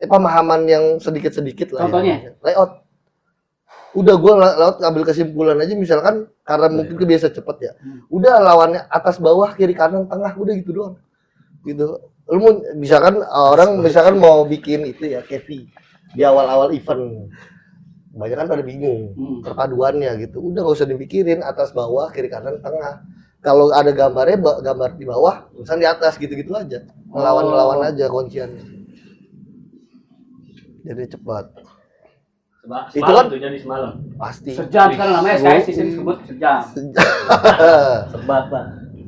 Pemahaman yang sedikit-sedikit lah. Contohnya? Ya. Layout. Udah gua layout ngambil kesimpulan aja misalkan karena mungkin kebiasa cepet ya. Udah lawannya atas bawah kiri kanan tengah udah gitu doang. Gitu. Lu mau misalkan orang misalkan mau bikin itu ya Kevi di awal-awal event. Banyak kan pada bingung perpaduannya gitu. Udah nggak usah dipikirin atas bawah kiri kanan tengah. Kalau ada gambarnya gambar di bawah, tulisan di atas gitu-gitu aja. Melawan aja kunciannya. Jadi cepat. Itu Semalam kan- tuh jadi semalam. Pasti. Sejam sekarang namanya SKS di sini sebut sejam. Sebat lah.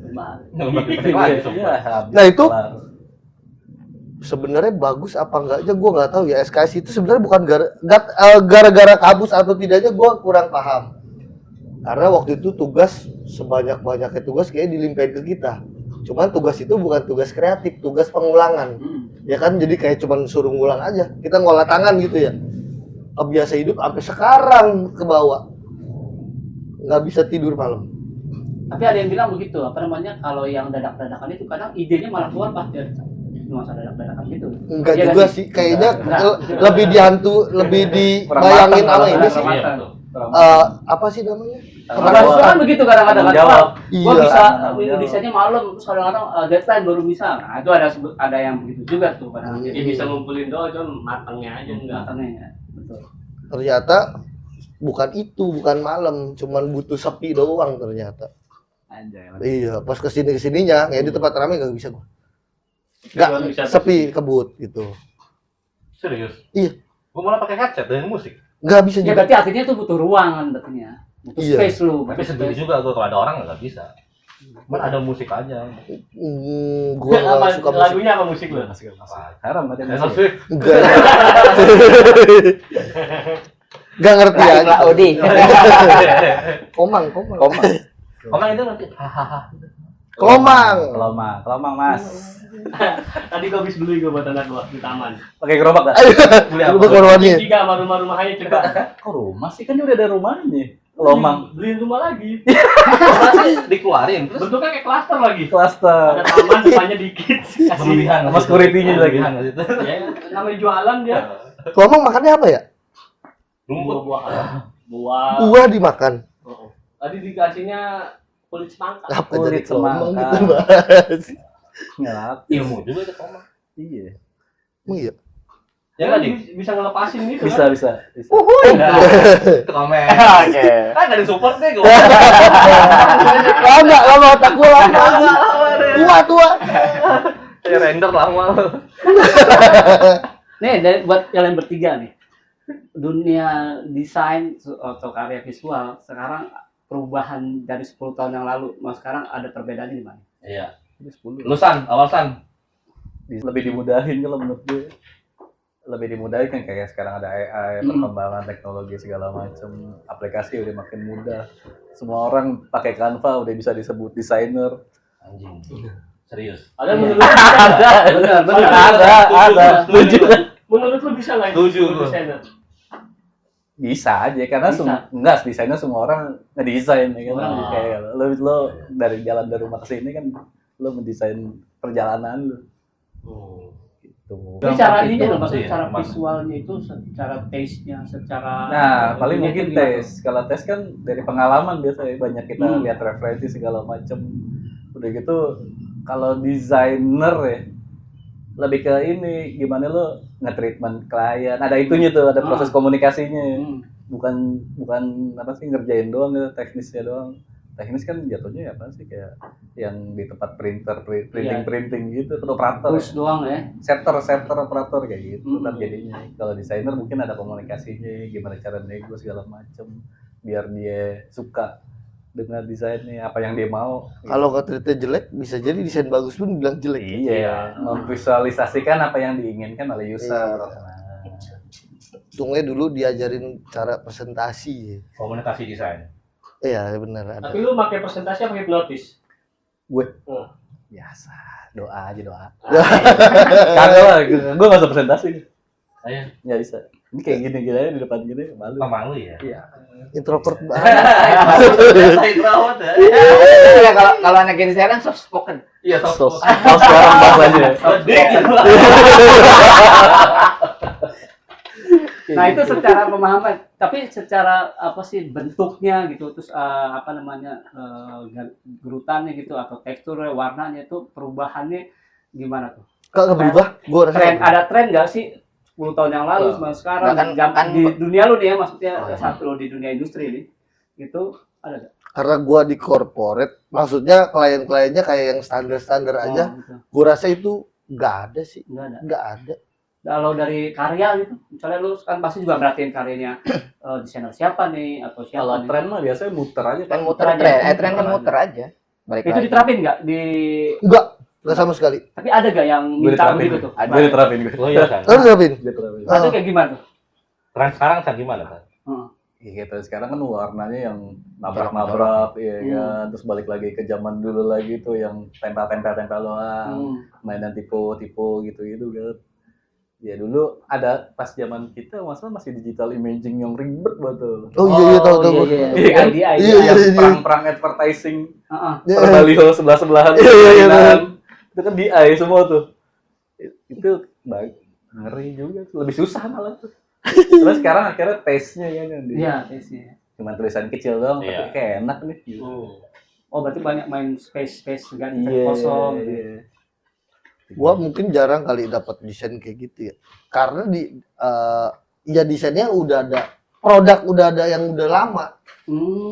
Sebat. Nah, itu sebenarnya bagus apa enggaknya gue nggak tahu ya. SKS itu sebenarnya bukan gara-gara kabus atau tidaknya gue kurang paham. Karena waktu itu tugas sebanyak-banyaknya tugas kayak dilimpahin ke kita. Cuman tugas itu bukan tugas kreatif, tugas pengulangan. Ya kan jadi kayak cuman suruh ngulang aja. Kita ngolah tangan gitu ya. Kebiasa hidup sampai sekarang ke bawah. Nggak bisa tidur malam. Tapi ada yang bilang begitu, apa namanya, kalau yang dadak-dadakan itu kadang idenya malah keluar pas dia masa dadak-dadakan gitu. Enggak Iya juga nggak sih, kayaknya Enggak. lebih dihantu, lebih dibayangin sama ini sih. Apa sih namanya? Kalau kan begitu kadang-kadang kan, Jawab. gua Iya. bisa Jawab. desainnya malam, terus kadang-kadang deadline baru bisa. Nah, itu ada yang begitu juga tuh kadang. Jadi bisa ngumpulin doang, cuma matangnya aja enggak. Matangnya, betul. Ternyata bukan itu, bukan malam, cuman butuh sepi doang ternyata. Anjay. Iya, pas kesininya, kayak di tempat ramai gak bisa gua. Nggak, Cuma bisa sepi kebut gitu. Serius? Iya. Gua malah pakai headset dengan musik. Nggak bisa Ya juga. berarti artinya itu butuh ruang kan artinya. Butuh Iya. space lu. Tapi butuh sendiri space. juga gua kalau ada orang nggak bisa. Cuman ada musik aja. Gua Apa nggak suka musik. lagunya apa musik lu? Haram ada Taylor musik. Swift. Enggak. Nggak ngerti Baiklah aja. Odi. Komang. Orang itu nanti hahaha. Kelomang. Kelomang Mas. Tadi gua habis beli gua buat anak gua di taman. Pakai gerobak dah. Beli Lu apa? korbannya. Tiga sama rumah-rumah aja coba. Kok rumah sih kan dia udah ada rumahnya. Kelomang. Beliin rumah lagi. Dikeluarin terus Bentuknya kayak klaster lagi. Cluster. Ada taman depannya dikit. berlebihan. Sama security-nya lagi. Berlebihan nggak sih itu? Ya, namanya jualan dia. Kelomang makannya apa ya? Rumput. Buah. Buah dimakan. Oh. Tadi dikasihnya kulit semangka. Apa Kulit jadi kelomang semangka. gitu bahas? Ngelap. Ilmu juga itu Komang. Iya. Emang iya. Ya Ya nggak, kan Dik? bisa ngelepasin gitu Bisa. Nah, itu komen. Oke. Kan ada support deh gua. Lama otak gua lama. Tua. Ya render lama. Nih, buat kalian bertiga nih. Dunia desain atau karya visual sekarang perubahan dari 10 tahun yang lalu mau sekarang ada perbedaannya di mana? Iya. 10. Lusan, awal San. Lebih dimudahin kalau menurut gue. Lebih dimudahin kan kayak sekarang ada AI, perkembangan teknologi segala macam, aplikasi udah makin mudah. Semua orang pakai Canva udah bisa disebut desainer. Anjing. Serius. Ada menurut Benar. Ada. menurut lu bisa nggak Setuju itu gua. desainer? Bisa aja karena Bisa. enggak desainer semua orang ngedesain ya kan. Ah. Kayak lo dari jalan dari rumah ke sini kan lo mendesain perjalanan lo gitu. Ini cara Gampang ininya itu loh, maksudnya sih, secara Mas. visualnya itu, secara taste-nya, secara Nah, paling itunya mungkin itu gimana? tes. Kalau tes kan dari pengalaman biasanya banyak kita Hmm. lihat referensi segala macam. Udah gitu kalau desainer ya lebih ke ini gimana lo nge-treatment klien. Ada itunya tuh, ada proses komunikasinya. Hmm. Bukan apa sih ngerjain doang gitu, teknisnya doang. teknis kan jatuhnya ya apa sih kayak yang di tempat printer Iya. printing gitu kan operator Terus doang ya. setter operator kayak gitu Hmm. kan jadinya. Kalau desainer mungkin ada komunikasinya gimana cara nego segala macem biar dia suka dengan desainnya apa yang dia mau. Kalau nge-treatnya jelek, bisa jadi desain bagus pun bilang jelek. Iya, memvisualisasikan apa yang diinginkan oleh user. Iya. Nah, Untungnya dulu diajarin cara presentasi. Komunikasi desain. Iya, benar ada. Tapi lu pakai presentasi apa pakai notis? biasa, doa aja doa. Kagak lah, gue nggak usah presentasi. Ayo. Nggak bisa. Ini kayak gini aja di depan gini, malu. Malu ya. Iya. Introvert banget. Saya terawat ya. Ya, kalau anak ini sekarang soft spoken. Iya, Sos sekarang bahasanya. Dik. Nah itu secara pemahaman, tapi secara apa sih bentuknya gitu, terus apa namanya gerutannya gitu atau teksturnya, warnanya itu perubahannya gimana tuh? Kagak berubah, gua rasa. Ada tren nggak sih 10 tahun yang lalu sama sekarang? Bahkan Di dunia lu nih ya, maksudnya satu lo di dunia industri ini, itu ada nggak? Karena gua di corporate, maksudnya klien-kliennya kayak yang standar-standar aja. Oh, gitu. Gua rasa itu nggak ada sih, Nggak ada. nggak ada. Kalau dari karya gitu, misalnya lu kan pasti juga merhatiin karyanya desainer siapa nih atau siapa Kalau nih. tren mah biasanya muter aja Kan muter aja. tren kan muter aja. Balik Itu lagi. diterapin nggak di? Nggak sama sekali. Tapi ada gak yang Gue minta diterapin gitu tuh? Ada. Gue diterapin gue. Oh iya kan. Lu terapin? Gue terapin. Ada kayak gimana tuh? Tren sekarang kan gimana kan? Iya gitu. Sekarang kan warnanya yang nabrak-nabrak, iya kan. Terus balik lagi ke zaman dulu lagi tuh yang tempel-tempel doang, mainan tipe-tipe gitu-gitu kan. Ya dulu ada pas zaman kita masalah masih digital imaging yang ribet banget. Oh iya tahu gua. Iya kan? Iya, Iya, Yang iya. perang-perang advertising, Heeh. Iya. per baliho sebelah-sebelahan, Iya, iya, mainan. Itu kan DI semua tuh. Itu baik, ngeri juga, lebih susah malah tuh. Terus sekarang akhirnya taste-nya ya kan. Iya, tesnya. Cuma tulisan kecil doang, Iya. tapi kayak enak nih. Gitu. Oh, berarti banyak main space ganti Iya, kosong. iya. Gua mungkin jarang kali dapat desain kayak gitu ya. Karena ya desainnya udah ada, produk udah ada yang udah lama.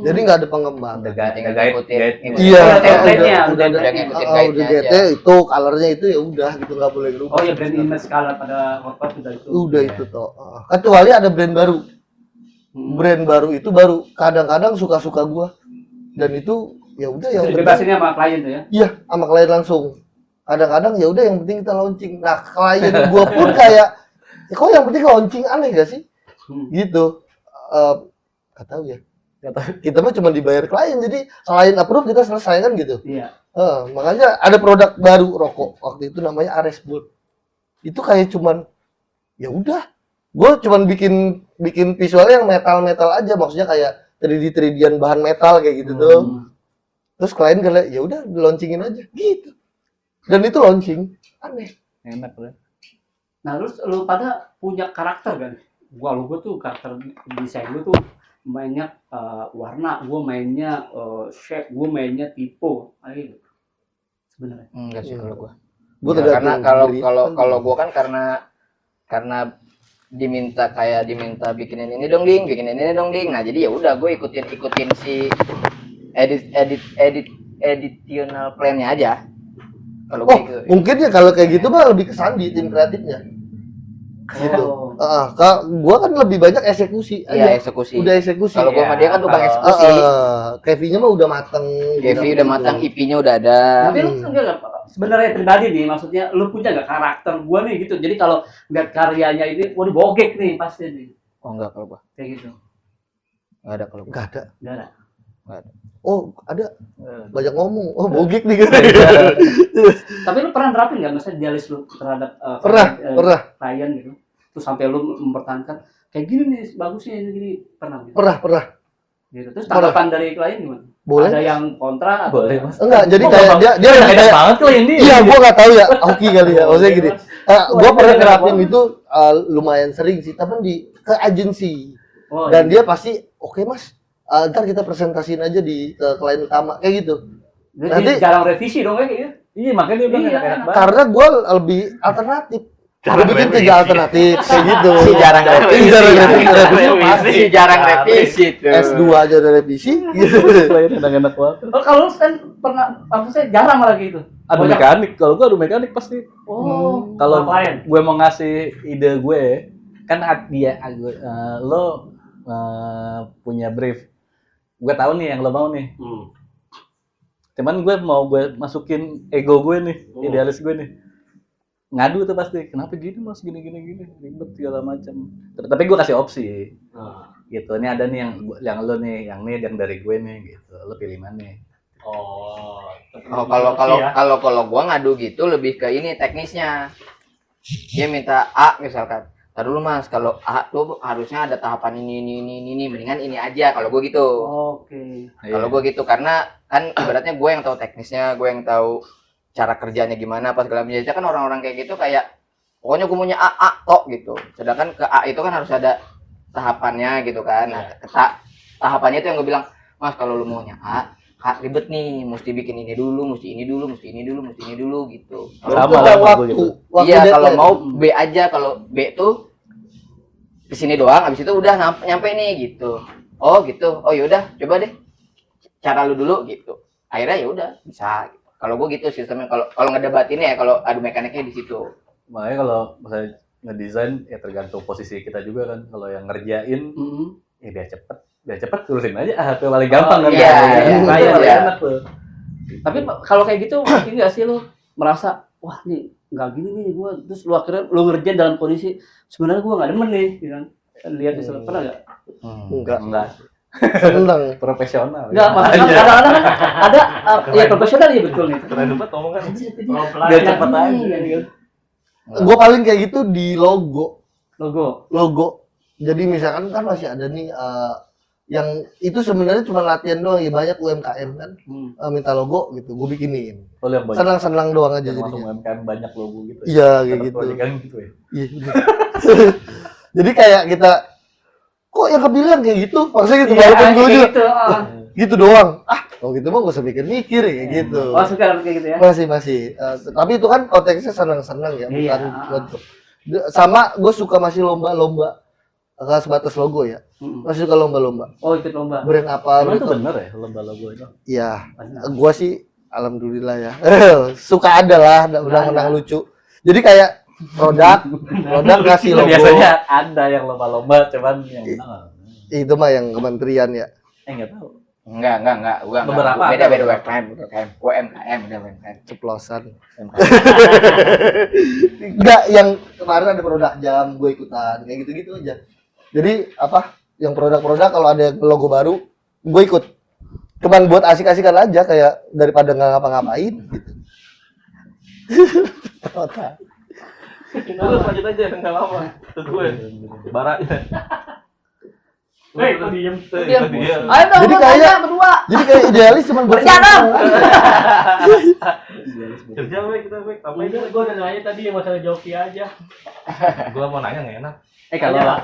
Jadi nggak ada pengembangan. Udah Tinggal guide, ngikutin. guide. Iya, Udah template-nya, udah ada, udah ngikutin udah guide-nya guide itu, colornya itu ya udah gitu nggak boleh berubah. Oh ya, brand image color pada corporate sudah itu. Udah itu toh. Kecuali ada brand baru. Brand baru itu baru kadang-kadang suka-suka gua. Dan itu ya udah yang penting- Dibebasinnya sama klien tuh ya. Iya, sama klien langsung. Kadang-kadang ya udah yang penting kita launching. Nah, klien gua pun kayak ya kok yang penting launching, aneh gak sih? Gitu. Gak tahu ya. Nggak tahu. Kita mah cuma dibayar klien, jadi klien approve kita selesai kan gitu. Iya. Makanya ada produk baru rokok waktu itu namanya Ares Bold. Itu kayak cuman ya udah, gue cuman bikin visualnya yang metal aja, maksudnya kayak 3D-an bahan metal kayak gitu tuh. Terus klien kayak ya udah launchingin aja gitu. Dan itu launching, aneh. Enak lah. Nah, lu pada punya karakter kan? Gua tuh karakter desain gua tuh mainnya warna, gua mainnya shape, gua mainnya tipe, kayak gitu. Sebenarnya. Enggak sih kalau gua. Gue Ya, karena kalau gua kan karena diminta bikinin ini dong ding. Nah, jadi ya udah gue ikutin si editorial plan-nya aja. Kalau Oh, gitu. mungkin ya kalau kayak gitu mah lebih ke Sandi tim kreatifnya. Gitu. Oh. Gua kan lebih banyak eksekusi Iya, aja. eksekusi. Udah eksekusi. Kalau gua sama dia kan tukang eksekusi. Kevinya mah udah mateng. Kevi udah matang, IP-nya udah ada. Tapi lu enggak sebenarnya pribadi nih, maksudnya lu punya nggak karakter gua nih gitu. Jadi kalau lihat karyanya ini, wah dibogek nih pasti nih. Oh enggak kalau gua. Kayak gitu. Enggak ada kalau gua. Nggak ada. Enggak ada. Oh, ada. Banyak ngomong. Oh, bogik nih gitu. Tapi lu pernah nerapin nggak misalnya dialis lu terhadap Pernah. klien gitu? Terus sampai lu mempertahankan kayak gini nih bagusnya ini gini, pernah gitu. Pernah. Gitu. Terus tanggapan dari klien gimana? Boleh. Ada yang kontra atau Boleh, Mas. Enggak, jadi Kok kayak gampang? dia Enak kayak banget kali ini. iya, gua nggak tahu ya. Hoki kali ya. Maksudnya gini. Gua Wah, pernah ini nerapin enak itu lumayan sering sih, tapi ke agensi. Oh, Dan iya. dia pasti, "Oke, Mas. Ntar kita presentasiin aja ke klien utama." Kayak gitu. Jadi nanti- jarang revisi dong ya kayaknya. Iya, makanya dia bilang Iya, enak-enak enak. banget. Karena gua lebih alternatif. Gue bikin 3 alternatif kayak gitu. Si jarang revisi. Si jarang revisi tuh. S2 aja udah revisi gitu. Lain enak-enak banget. Oh, kalau lu kan pernah, maksudnya jarang malah gitu. Adu Banyak. mekanik, kalau gua adu mekanik pasti. Oh, Kalau Ngapain? gue mau ngasih ide gue, kan lo punya brief. Gue tahu nih yang lo mau nih. Cuman gue mau gue masukin ego gue nih, idealis gue nih. Ngadu tuh pasti, kenapa gini mas, gini ribet segala macam. Tapi gue kasih opsi, gitu. Ini ada nih yang lo nih, yang dari gue nih, gitu. Lo pilih mana? Oh, Kalau gua ngadu gitu lebih ke ini teknisnya. Dia minta A misalkan. Tar dulu mas, kalau A tuh harusnya ada tahapan ini, mendingan ini aja. Kalau gua gitu. Oke. Kalau gua gitu karena kan ibaratnya gue yang tahu teknisnya, gue yang tahu cara kerjanya gimana pas segala macam. Kan orang-orang kayak gitu kayak pokoknya gue maunya A tok gitu. Sedangkan ke A itu kan harus ada tahapannya gitu kan. Nah, tahapannya itu yang gue bilang, mas kalau lu maunya A ribet nih, mesti bikin ini dulu, mesti ini dulu gitu. Sama Ada lah waktu Iya, kalau deadline. mau B aja, kalau B tuh kesini doang, abis itu udah nyampe nih gitu. Oh gitu, oh yaudah, coba deh cara lu dulu gitu. Akhirnya ya udah bisa. Gitu. Kalau gue gitu sistemnya, kalau ngedebatin ya, kalau adu mekaniknya di situ. Makanya kalau misalnya ngedesain ya tergantung posisi kita juga kan. Kalau yang ngerjain, ya biar cepet tulisin aja. Itu paling gampang kan. iya, Itu paling iya. enak tuh. Tapi kalau kayak gitu mungkin nggak sih lu merasa wah nih nggak gini nih gua, terus lu akhirnya lu ngerjain dalam kondisi sebenarnya gua nggak demen nih, gitu kan? Lihat di sana pernah nggak? Enggak. Seneng. Profesional. Nggak, maksudnya kadang-kadang kan ada ya profesional ya betul nih. Keren banget omongan. Biar cepet aja. Gitu. Gue paling kayak gitu di logo. Logo. Jadi misalkan kan masih ada nih yang itu sebenarnya cuma latihan doang ya, banyak UMKM kan minta logo gitu, gue bikinin. Lo lihat banyak. Senang-senang doang aja Termasuk jadinya. UMKM banyak logo gitu. Iya kayak gitu. Kan gitu ya. Iya. bener. Jadi kayak kita kok yang kepilihan kayak gitu, maksudnya gitu walaupun gue juga gitu. gitu doang. Oh gitu mah gak usah mikir-mikir ya kayak gitu. Oh, sekarang kayak gitu ya. Masih. Tapi itu kan konteksnya senang-senang ya, Iya. bukan untuk. Sama gue suka masih lomba-lomba. Kalau sebatas logo ya. Masih suka lomba-lomba. Oh, ikut lomba. Brand apa Emang itu gitu. bener ya lomba logo itu? Iya. Gua sih alhamdulillah ya. Suka ada lah menang-menang lucu. Jadi kayak produk kasih logo. Biasanya ada yang lomba-lomba, cuman yang menang. Itu mah yang kementerian ya. Nggak tahu. Enggak. Beberapa Beda ada. UMKM, beda UMKM. Ceplosan. Enggak, yang kemarin ada produk jam gue ikutan kayak gitu-gitu aja. Jadi apa? Yang produk-produk kalau ada logo baru, gue ikut. Cuman buat asik-asikan aja kayak daripada nggak ngapa-ngapain gitu. Terus lanjut aja, nggak lama. Terus gue, baraknya. Hei, kok diem? Dia. Ayo dong, Jadi lu kayak- tanya berdua. Jadi kayak idealis cuman buat Kerja dong. Kerja kita apa itu? Gue udah nanya tadi yang masalah joki aja. Gue mau nanya nggak enak. Kalau Tanya.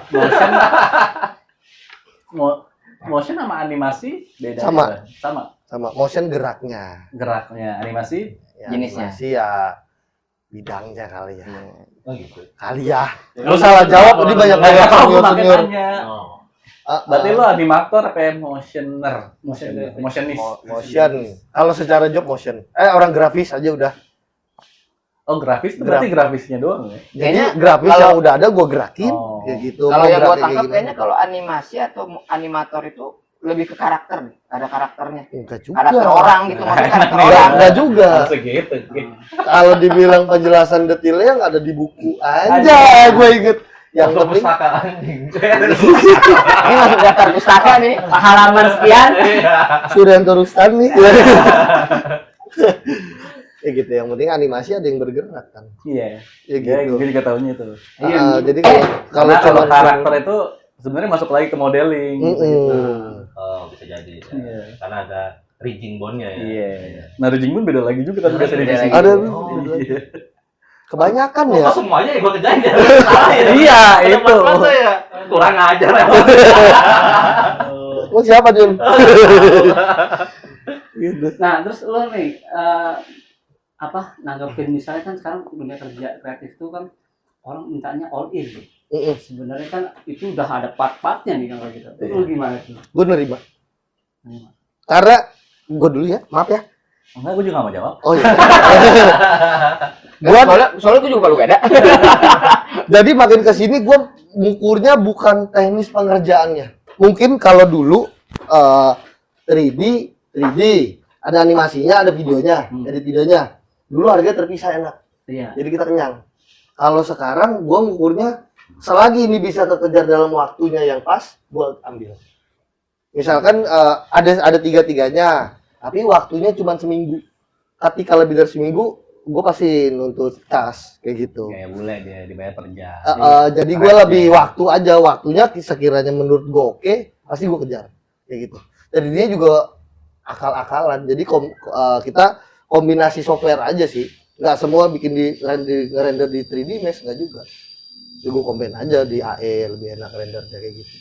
motion sama animasi beda. Sama. ya? sama motion geraknya. Geraknya animasi Ya, Jenisnya. animasi ya bidangnya kali ya. Oh gitu. Kali ya. Lu salah jawab, ini banyak banget senior-senior. Oh. Berarti lo animator apa motioner? Motionist. Motion. Kalau secara job motion. Orang grafis aja udah. Oh, grafis itu berarti grafisnya doang ya? Jadi Kayaknya grafis kalau- yang udah ada gua gerakin Oh. kayak gitu. Kalau Mau yang gua geraknya kayak tangkap gimana. kayaknya kalau animasi atau animator itu lebih ke karakter, ada karakternya. Enggak juga. Karakter orang gitu, maksudnya karakter Enggak, orang. enggak juga. Segitu. Kalau dibilang penjelasan detailnya yang ada di buku aja, gue inget. Yang Masuk penting pustaka anjing. Ini masuk daftar pustaka nih, halaman sekian. Suryanto Rustami. Ya gitu, yang penting animasi ada yang bergerak kan. Iya. Ya Iya, gitu. gue juga tahunya itu. Jadi kalau Karena cuma karakter itu sebenarnya masuk lagi ke modeling. gitu. Oh, bisa jadi. Ya. Iya. Karena ada rigging bondnya ya. Iya. Nah, Rujing pun beda lagi juga kan biasa Beda divisi. lagi. ada Oh, Iya. kebanyakan Oh, ya. semuanya ya gue kerjain ya. Salah ya. Iya, Ada itu. mata ya. Kurang ajar ya. Oh siapa Jun? Nah, terus lo nih nanggepin misalnya kan sekarang dunia kerja kreatif itu kan orang mintanya all in. Heeh. Sebenarnya kan itu udah ada part-partnya nih kalau gitu. Itu gimana tuh? Gue nerima. Nerima. Karena gue dulu ya, maaf ya. Enggak, gue juga nggak mau jawab. Oh iya. Gua Soalnya gue juga palu gada. jadi makin ke sini gue ngukurnya bukan teknis pengerjaannya. Mungkin kalau dulu 3D ada animasinya, ada videonya, edit videonya. Dulu harganya terpisah enak. Iya. Jadi kita kenyang. Kalau sekarang gue ngukurnya selagi ini bisa terkejar dalam waktunya yang pas, gue ambil. Misalkan ada tiga-tiganya, tapi waktunya cuma seminggu. Ketika lebih dari seminggu, gue pasti nuntut cas kayak gitu. Kayak bule dia dibayar per jam. Jadi gue lebih waktu aja, waktunya sekiranya menurut gue oke, pasti gue kejar kayak gitu. Jadi dia juga akal-akalan. Jadi kita kombinasi software aja sih. Nggak semua bikin render di 3D Mesh, nggak juga. Jadi gue combine aja di AE, lebih enak rendernya kayak gitu.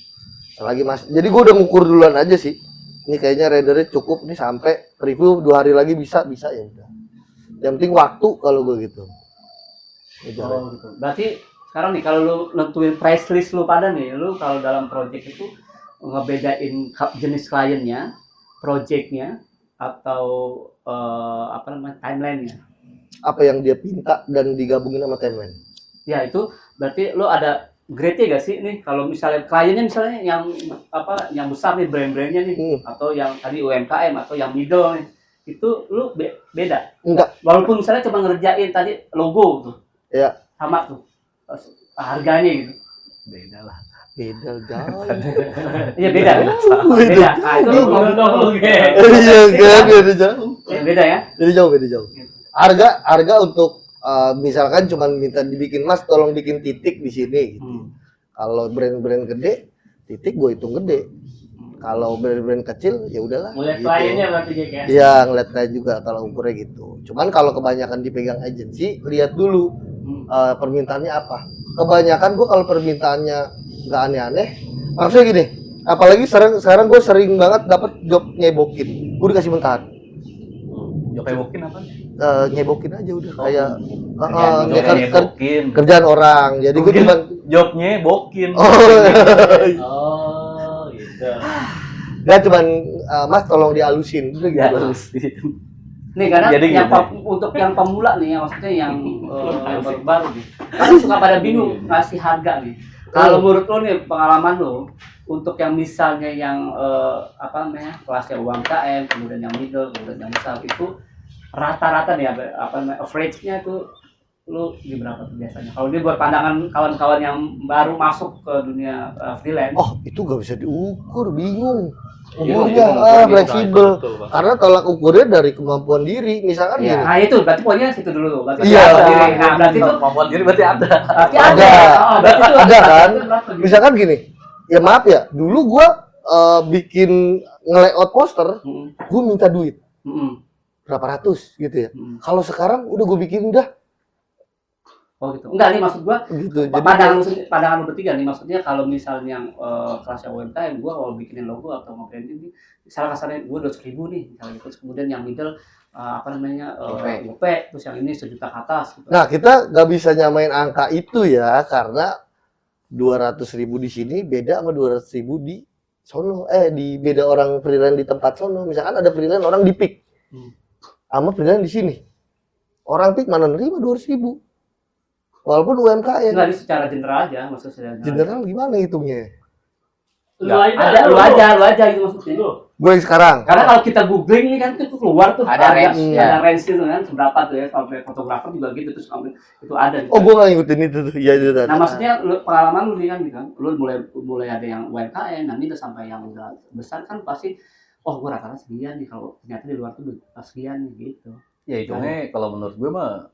Selagi jadi gue udah ngukur duluan aja sih. Ini kayaknya rendernya cukup nih sampai review 2 hari lagi bisa ya udah. Yang penting waktu kalau gue gitu. Oh gitu. Berarti sekarang nih kalau lu nentuin price list lu pada nih, lu kalau dalam project itu ngebedain jenis kliennya, projectnya, atau timelinenya. Apa yang dia pinta dan digabungin sama timeline. Ya itu berarti lu ada grade-nya gak sih nih kalau misalnya kliennya misalnya yang besar nih brand-brandnya nih atau yang tadi UMKM atau yang middle nih itu lu beda? Enggak. Walaupun misalnya cuma ngerjain tadi logo tuh. Ya. Sama tuh harganya gitu. Beda lah. Beda jauh. Iya beda. Beda. Nah, itu lu ngomong Iya kan, beda jauh. Beda ya? Beda jauh. Harga untuk misalkan cuma minta dibikin mas, tolong bikin titik di sini. Gitu. Kalau brand-brand gede, titik gue hitung gede. Kalau brand-brand kecil, ya udahlah. Mulai gitu. kliennya berarti ya. Iya, ngeliat klien juga kalau ukurnya gitu. Cuman kalau kebanyakan dipegang agensi, lihat dulu permintaannya apa. Kebanyakan gue kalau permintaannya nggak aneh-aneh, maksudnya gini. Apalagi sekarang gue sering banget dapat job nyebokin. Gue dikasih mentahan. Job nyebokin apa? Nyebokin aja udah kayak nyebokin. kerjaan orang. Jadi gue cuma job nyebokin. oh Gitu. dia cuman mas tolong dihalusin udah gitu. Nih karena Jadi yang gini. untuk yang pemula nih, maksudnya yang baru-baru nih, kan suka pada bingung ngasih harga nih. Kalau menurut lo nih pengalaman lo untuk yang misalnya yang kelasnya UMKM, kemudian yang middle, kemudian yang besar itu rata-rata nih average-nya tuh lu di berapa tuh biasanya? Kalau dia buat pandangan kawan-kawan yang baru masuk ke dunia freelance. Oh itu gak bisa diukur, bingung. Iya, Ukurnya iya, fleksibel. betul, Bang. Karena tolak ukurnya dari kemampuan diri. Misalkan gini. Nah itu berarti poinnya situ dulu tuh. Berarti Iya. ada diri. Nah berarti itu Kemampuan diri berarti ada. berarti Ada. Oh, berarti itu Ada kan? berapa gitu? Misalkan gini. Ya maaf ya, dulu gua bikin nge-layout poster, gua minta duit berapa ratus gitu ya. Kalau sekarang udah gua bikin udah Oh gitu. Enggak nih maksud gua gitu. pandangan lu bertiga nih maksudnya kalau misalnya yang kelasnya UMKM gua kalau bikinin logo atau mau branding nih salah kasarnya gua 200.000 nih misalnya gitu. Kemudian yang middle GoP, terus yang ini 1 juta ke atas gitu. Nah, kita nggak bisa nyamain angka itu ya, karena 200.000 di sini beda sama 200.000 di sono. Di beda orang freelance di tempat sono. Misalkan ada freelance orang di PIK, sama freelance di sini. Orang PIK mana nerima 200.000? Walaupun UMKM. Enggak ini secara general aja maksudnya. General gimana hitungnya? Lu aja Lu aja gitu maksudnya. Gue yang sekarang. Karena kalau kita googling nih kan itu keluar tuh Ada harga- range, ada range itu kan seberapa tuh ya sampai fotografer juga gitu terus sampai itu ada. Gitu. Oh, gue nggak ngikutin itu tuh. Iya itu. Nah maksudnya pengalaman lu nih kan gitu kan, lu mulai ada yang UMKM, nanti udah sampai yang udah besar kan pasti, oh gua rata-rata sekian nih kalau ternyata di luar tuh sekian nih gitu. Ya hitungnya kalau menurut gue mah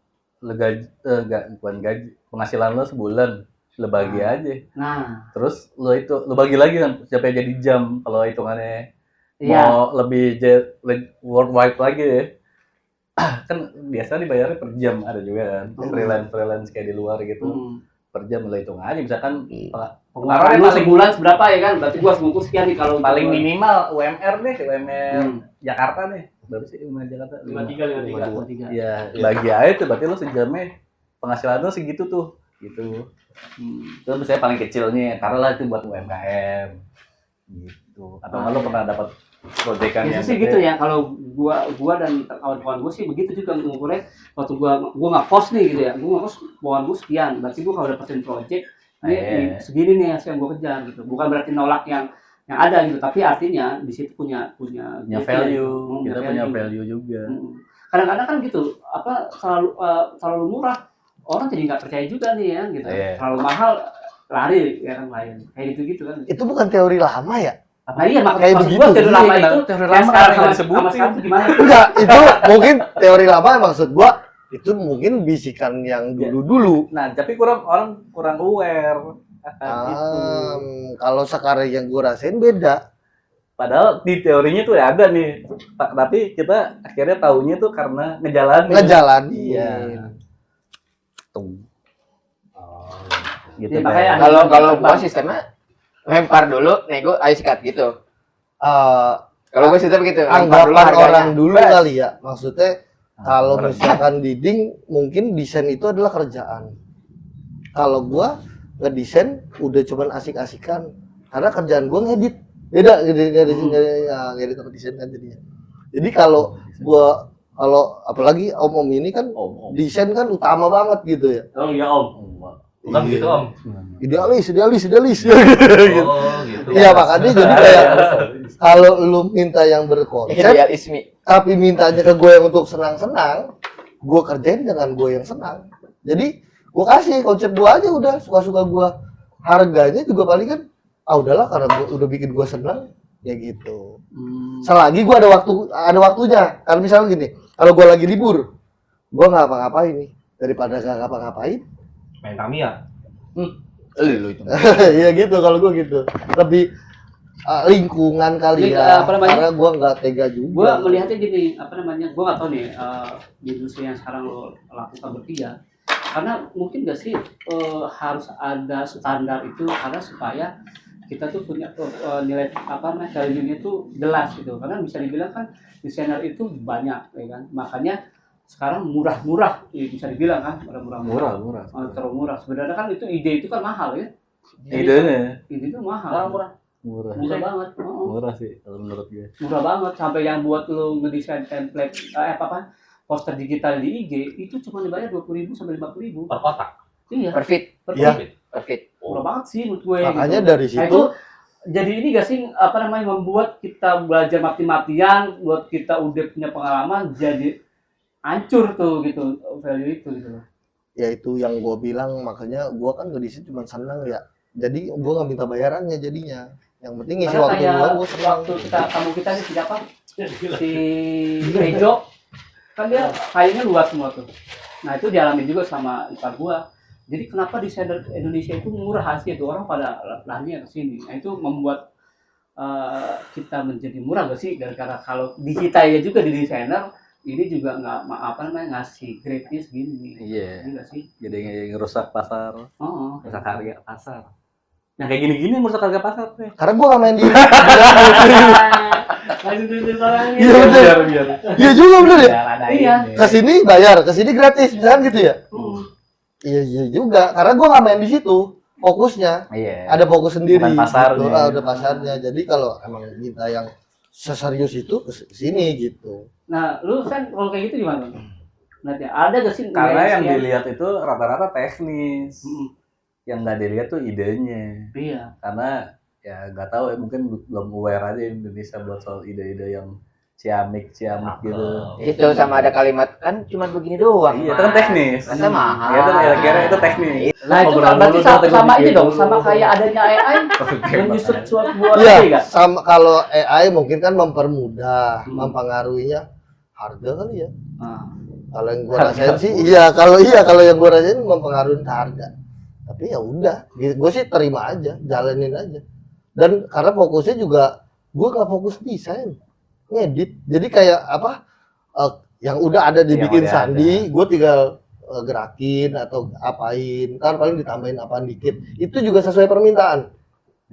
bukan gaji, penghasilan lo sebulan lo bagi aja. Nah, Terus lo bagi lagi kan sampai jadi jam kalau hitungannya iya. mau lebih worldwide lagi ya. Kan biasanya dibayarnya per jam, ada juga kan freelance kayak di luar gitu. Per jam lo hitung aja misalkan Pengeluaran lu sebulan seberapa ya kan? Berarti gua sebungkus sekian nih kalau paling minimal UMR UMR Jakarta nih. Berapa sih UMR Jakarta? 53. Ya, bagi aja tuh berarti lo sejamnya penghasilan lo segitu tuh. gitu. Itu misalnya paling kecilnya, taruhlah itu buat UMKM gitu. Atau nggak lo pernah dapat proyekan yang Biasanya sih gitu ya, kalau gua dan kawan-kawan gua sih begitu juga ngukurnya. Waktu gua nggak post nih gitu ya, gua nggak post bawahan gua sekian, berarti gua kalau dapetin project ini segini nih hasil yang gua kejar gitu. Bukan berarti nolak yang ada gitu, tapi artinya di situ punya value, kita punya value juga. Kadang-kadang kan gitu, apa terlalu murah, orang jadi nggak percaya juga nih ya gitu. Terlalu mahal lari ya kan lain, kayak gitu kan. Itu bukan teori lama ya? Nah iya, Kayak maksud begitu. gua teori lama itu teori yang lama sekarang nggak sama disebutin. sekarang tuh gimana? Enggak, itu mungkin teori lama maksud gua itu mungkin bisikan yang dulu-dulu. Nah, tapi orang kurang aware akan itu. Kalau sekarang yang gua rasain beda. Padahal di teorinya tuh ada nih, tapi kita akhirnya taunya tuh karena ngejalanin. Ngejalanin. Iya. Tuh. Gitu. Ya, makanya Kalau gua sistemnya lempar dulu, nego, ayo sikat gitu. Kalau gua sistem begitu. lempar dulu Anggapan harganya. orang dulu Bas. kali ya. Maksudnya kalau misalkan leading mungkin desain itu adalah kerjaan. Kalau gua ngedesain udah cuman asik-asikan. Karena kerjaan gua ngedit. Beda ngedit sama desain kan jadinya. Jadi kalau apalagi om ini kan desain kan utama banget gitu ya. Oh iya Om. Bukan gitu Om. Idealis. Oh gitu. Iya makanya jadi kayak kalau lu minta yang berkonsep Idealisme. tapi mintanya ke gue yang untuk senang-senang, gue kerjain dengan gue yang senang. Jadi gue kasih konsep gue aja udah suka-suka gue. Harganya juga paling kan udahlah karena gue udah bikin gue senang ya gitu. Selagi gue ada waktunya. Kalau misalnya gini, kalau gue lagi libur, gue nggak apa-ngapain nih daripada nggak ngapa-ngapain. Main Tamiya. Lu itu. Ya gitu kalau gue gitu. Lebih lingkungan kali Jadi, ya. apa namanya? Karena gue nggak tega juga. Gue melihatnya gini, gue nggak tahu nih di industri yang sekarang lo lakukan bertiga, karena mungkin nggak sih harus ada standar itu karena supaya kita tuh punya nilai value-nya tuh jelas gitu. Karena bisa dibilang kan desainer itu banyak, ya kan. Makanya sekarang murah-murah, ya bisa dibilang kan, murah. Terlalu murah. Sebenarnya kan itu ide itu kan mahal ya. Idenya Ide itu mahal. Murah banget. murah sih kalau menurut gue. Murah banget sampai yang buat lo ngedesain template poster digital di IG itu cuma dibayar 20.000 sampai 50.000 Per kotak. iya Perfit. Iya. Perfit. murah banget sih menurut gue Makanya gitu. dari Nah, situ itu jadi ini gak sih membuat kita belajar mati-matian, buat kita udah punya pengalaman jadi hancur tuh gitu value itu gitu loh. ya itu yang gue bilang, makanya gue kan ngedesain cuma senang ya. Jadi gue nggak minta bayarannya jadinya. Yang penting ngisi Karena waktu kayak gue senang. waktu kita nih siapa si Ejo kan dia kayaknya luas semua tuh. Nah itu dialami juga sama ipar gua. Jadi kenapa desainer Indonesia itu murah hasil tuh orang pada larinya ke sini. Nah itu membuat kita menjadi murah gak sih? Gara-gara kalau di kita ya juga di desainer ini juga ngasih grade-nya segini. Iya. Iya gak sih? Jadi ngerusak pasar, Oh. ngerusak harga pasar. Nah kayak gini-gini merusak harga pasar tuh. Karena gue nggak main di. Langsung tulis orangnya. Iya bener. biar. Iya juga bener ya. Iya. Kesini bayar, kesini gratis, misalkan gitu ya. Hmm. Iya juga. Karena gue nggak main di situ. Fokusnya Iya. ada fokus sendiri. Bukan pasarnya. Gitu. Ada pasarnya. Jadi kalau emang minta yang seserius itu kesini gitu. Nah, lu kan kalau kayak gitu gimana? Nanti ada gak sih Karena yang nilai dilihat itu rata-rata teknis. Hmm. Yang nggak dilihat tuh idenya. Iya. Karena ya nggak tahu ya, mungkin belum aware aja Indonesia buat soal ide-ide yang ciamik gitu. Itu sama ada kalimat kan cuma begini doang. Iya, itu kan teknis. Masa mahal. Ya, itu kira-kira itu teknis. Nah, itu Ngobrol berarti dulu, sama, teknis sama ini dikit dong, dulu. sama kayak adanya AI menyusun suatu buat Iya, enggak? sama kalau AI mungkin kan mempermudah, mempengaruhinya harga kali ya. Nah, Kalau yang gua rasain sih, kalau yang gua rasain mempengaruhi harga. Tapi ya udah, gue sih terima aja, jalanin aja. Dan karena fokusnya juga, gua nggak fokus desain, ngedit. Jadi kayak apa, yang udah ada dibikin udah sandi, gue tinggal gerakin atau apain, ntar paling ditambahin apaan dikit. Itu juga sesuai permintaan,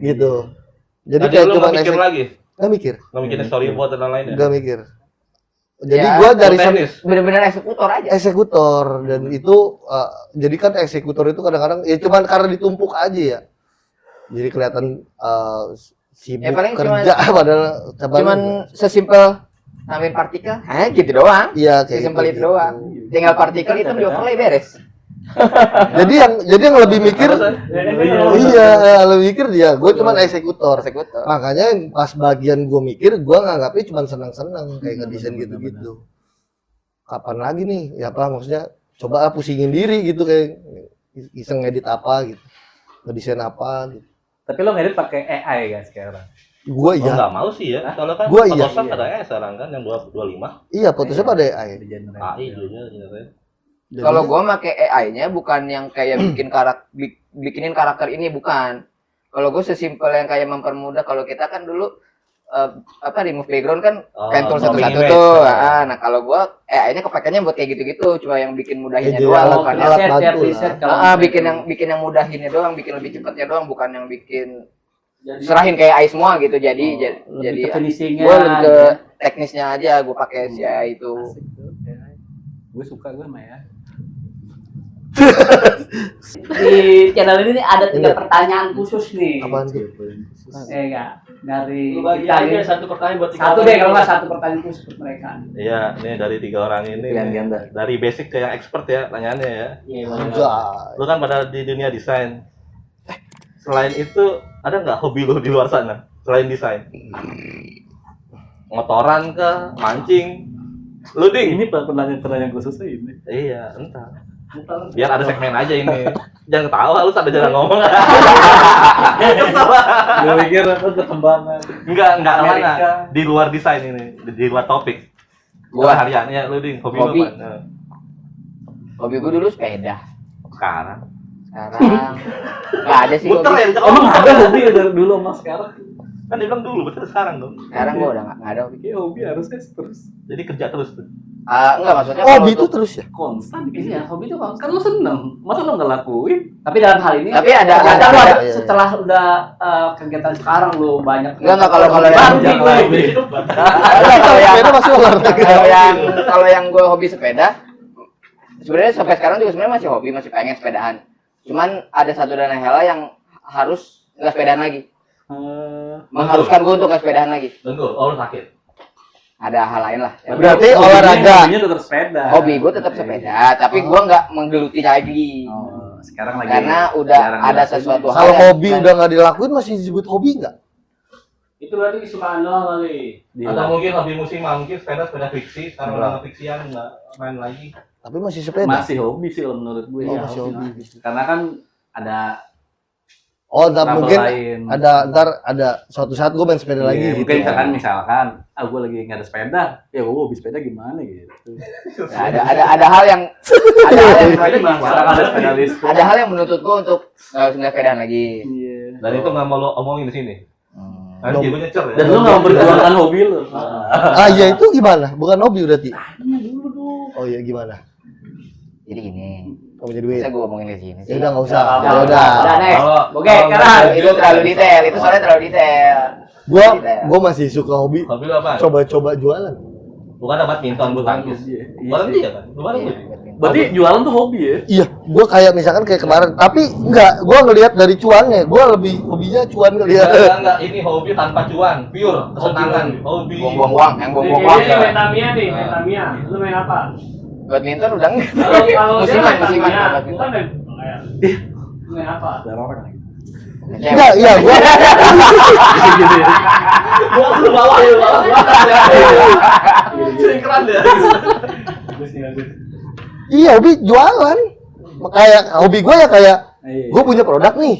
gitu. Jadi Jadi kayak lu cuma nggak mikir lagi? nggak mikir, Nggak mikirin storyboard dan lain-lain ya? nggak mikir. Jadi Ya, gua dari teknis. bener-bener eksekutor aja. eksekutor dan itu jadi kan eksekutor itu kadang-kadang ya cuman karena ditumpuk aja ya. Jadi kelihatan sibuk paling kerja padahal Cuman sesimpel nambahin partikel, gitu doang. iya kayak Sesimpel gitu. itu doang. Tinggal partikel hitam di overlay beres. Jadi yang lebih mikir iya, lebih mikir dia. Gue cuman eksekutor. Eksekutor. Makanya pas bagian gue mikir, gue nganggapnya cuma senang-senang kayak ngedesain gitu-gitu. Kapan lagi nih? Ya apa maksudnya? Coba pusingin diri gitu kayak iseng ngedit apa gitu, ngedesain apa gitu. Tapi lo ngedit pakai AI kan sekarang? Gue Oh, iya, nggak mau sih ya. Soalnya kan Gua iya. Photoshop ada ya sekarang kan yang 25 iya Photoshop ada AI. AI dulunya sebenarnya. Jadi- Kalau gua make AI-nya bukan yang kayak bikinin karakter ini, bukan. Kalau gua sesimpel yang kayak mempermudah. Kalau kita kan dulu remove background kan pen tool Mobbing satu-satu image. tuh. Nah, kalau gua AI-nya kepakainya buat kayak gitu-gitu, cuma yang bikin mudahinnya Jadi doang. alat- Bukan alat Preset ya, bantu preset lah. kalau bikin yang mudahinnya doang, bikin lebih cepatnya doang, bukan yang bikin serahin kayak AI semua gitu. Jadi lebih ke finishingnya. gua lebih ke teknisnya aja, gua pakai si AI itu. Gue suka gue sama ya. Di channel ini ada 3 pertanyaan khusus nih. Apaan tuh? Enggak, dari Lu bagi kita aja nih. satu pertanyaan buat tiga Satu orang. deh, kalau nggak satu pertanyaan khusus buat mereka. Iya, ini dari 3 orang ini. Gantian dah. Dari basic ke yang expert ya pertanyaannya ya. Iya, boleh. Anjay. Lu kan pada di dunia desain. Selain itu, ada nggak hobi lu di luar sana selain desain? Motoran kah, mancing? Lu ding? Ini pertanyaan khususnya ini. Iya, entah. Biar ada segmen aja ini. Jangan ketawa, lu sadar jarang ngomong. Gue pikir apa perkembangan. Enggak kemana. Amerika. Di luar desain ini, di luar topik. Gua harian ya, lu ding, hobi Hobi. lu apa? Nah, hobi gua dulu sepeda. sekarang. Sekarang nggak ada sih Muter hobi. ya, Emang ada hobi ya dari dulu sama sekarang? kan dia bilang dulu, betul sekarang dong. Sekarang gua udah nggak ada hobi. Kayak hobi harusnya terus Jadi kerja terus tuh. Enggak, maksudnya Oh, kalau itu untuk- terus ya? konstan Iya, gitu. hobi itu kan. Kan lo seneng, masa lo nggak lakuin? Tapi dalam hal ini, Tapi ada ternyata lu ada. setelah udah kegiatan sekarang lu banyak. Enggak, kalau yang- Baru nih, Jangan gue. hobi. kalau yang Sepeda masih olahraga. kalau yang gue hobi sepeda, sebenarnya sampai sekarang juga sebenarnya masih hobi, masih pengen sepedaan. Cuman ada satu dan lain hal yang harus nggak sepedaan lagi, mengharuskan gue untuk nggak sepedaan lagi. Tunggu, oh lu sakit. Ada hal lain lah. Berarti olahraga. Hobinya tetap sepeda. Hobi gue tetap sepeda, tapi gue nggak menggeluti lagi. Oh, sekarang lagi. Karena udah jarang ada dilakuin. sesuatu hal Kalau yang- hobi udah nggak dilakuin masih disebut hobi nggak? Itu berarti kesukaan doang kali. Atau mungkin hobi musiman, mungkin sepeda fiksi, sekarang udah fiksian nggak main lagi. Tapi masih sepeda. Masih hobi sih kalau menurut gue. Oh, ya, masih hobi. lah. Karena kan ada Oh, ntar trouble mungkin lain. ntar ada suatu saat gue main sepeda lagi Iya, gitu. mungkin misalkan gue lagi nggak ada sepeda, ya gue hobi sepeda gimana gitu. Nah, ada hal yang ada hal yang Sekarang ada sepeda listrik. ada hal yang menuntut gue untuk nggak sepedaan lagi. Iya. Dan itu nggak mau lo omongin di sini. Nanti gue nyecer ya. Dan lu nggak memperjuangkan hobi lu. Ah, iya itu gimana? Bukan hobi berarti. Oh iya gimana? Jadi gini, Kamu punya duit. bisa gue ngomongin di sini Ya sih. udah nggak usah. Ya Ya udah. Udah next. Kalau- Oke, kalau sekarang. nggak Itu terlalu detail, itu soalnya terlalu detail. Gua masih suka hobi. Hobi lu apa? Coba-coba jualan. Bukan ada badminton, bulu tangkis. Iya, iya Berhenti sih. ya kan? Lu baru Iya. Berarti jualan tuh hobi ya? Iya, gua kayak misalkan kayak kemarin, tapi enggak, gua ngelihat dari cuannya, gua lebih hobinya cuan kali ya. Enggak, ini hobi tanpa cuan, pure kesenangan, hobi. Buang-buang uang, yang buang-buang uang. Ini main Tamiya nih, main Tamiya. Lu main apa? Badminton udah enggak. Kalau dia Musiman, main musiman. Tamiya, badminton. bukan main. Lu main apa? Ada orang lagi. Enggak, iya gua Gua lu bawa ya, bawa. Sering keren ya. Bagus nih, bagus. iya hobi jualan. Kayak hobi gua ya kayak Iya. gua punya produk nih.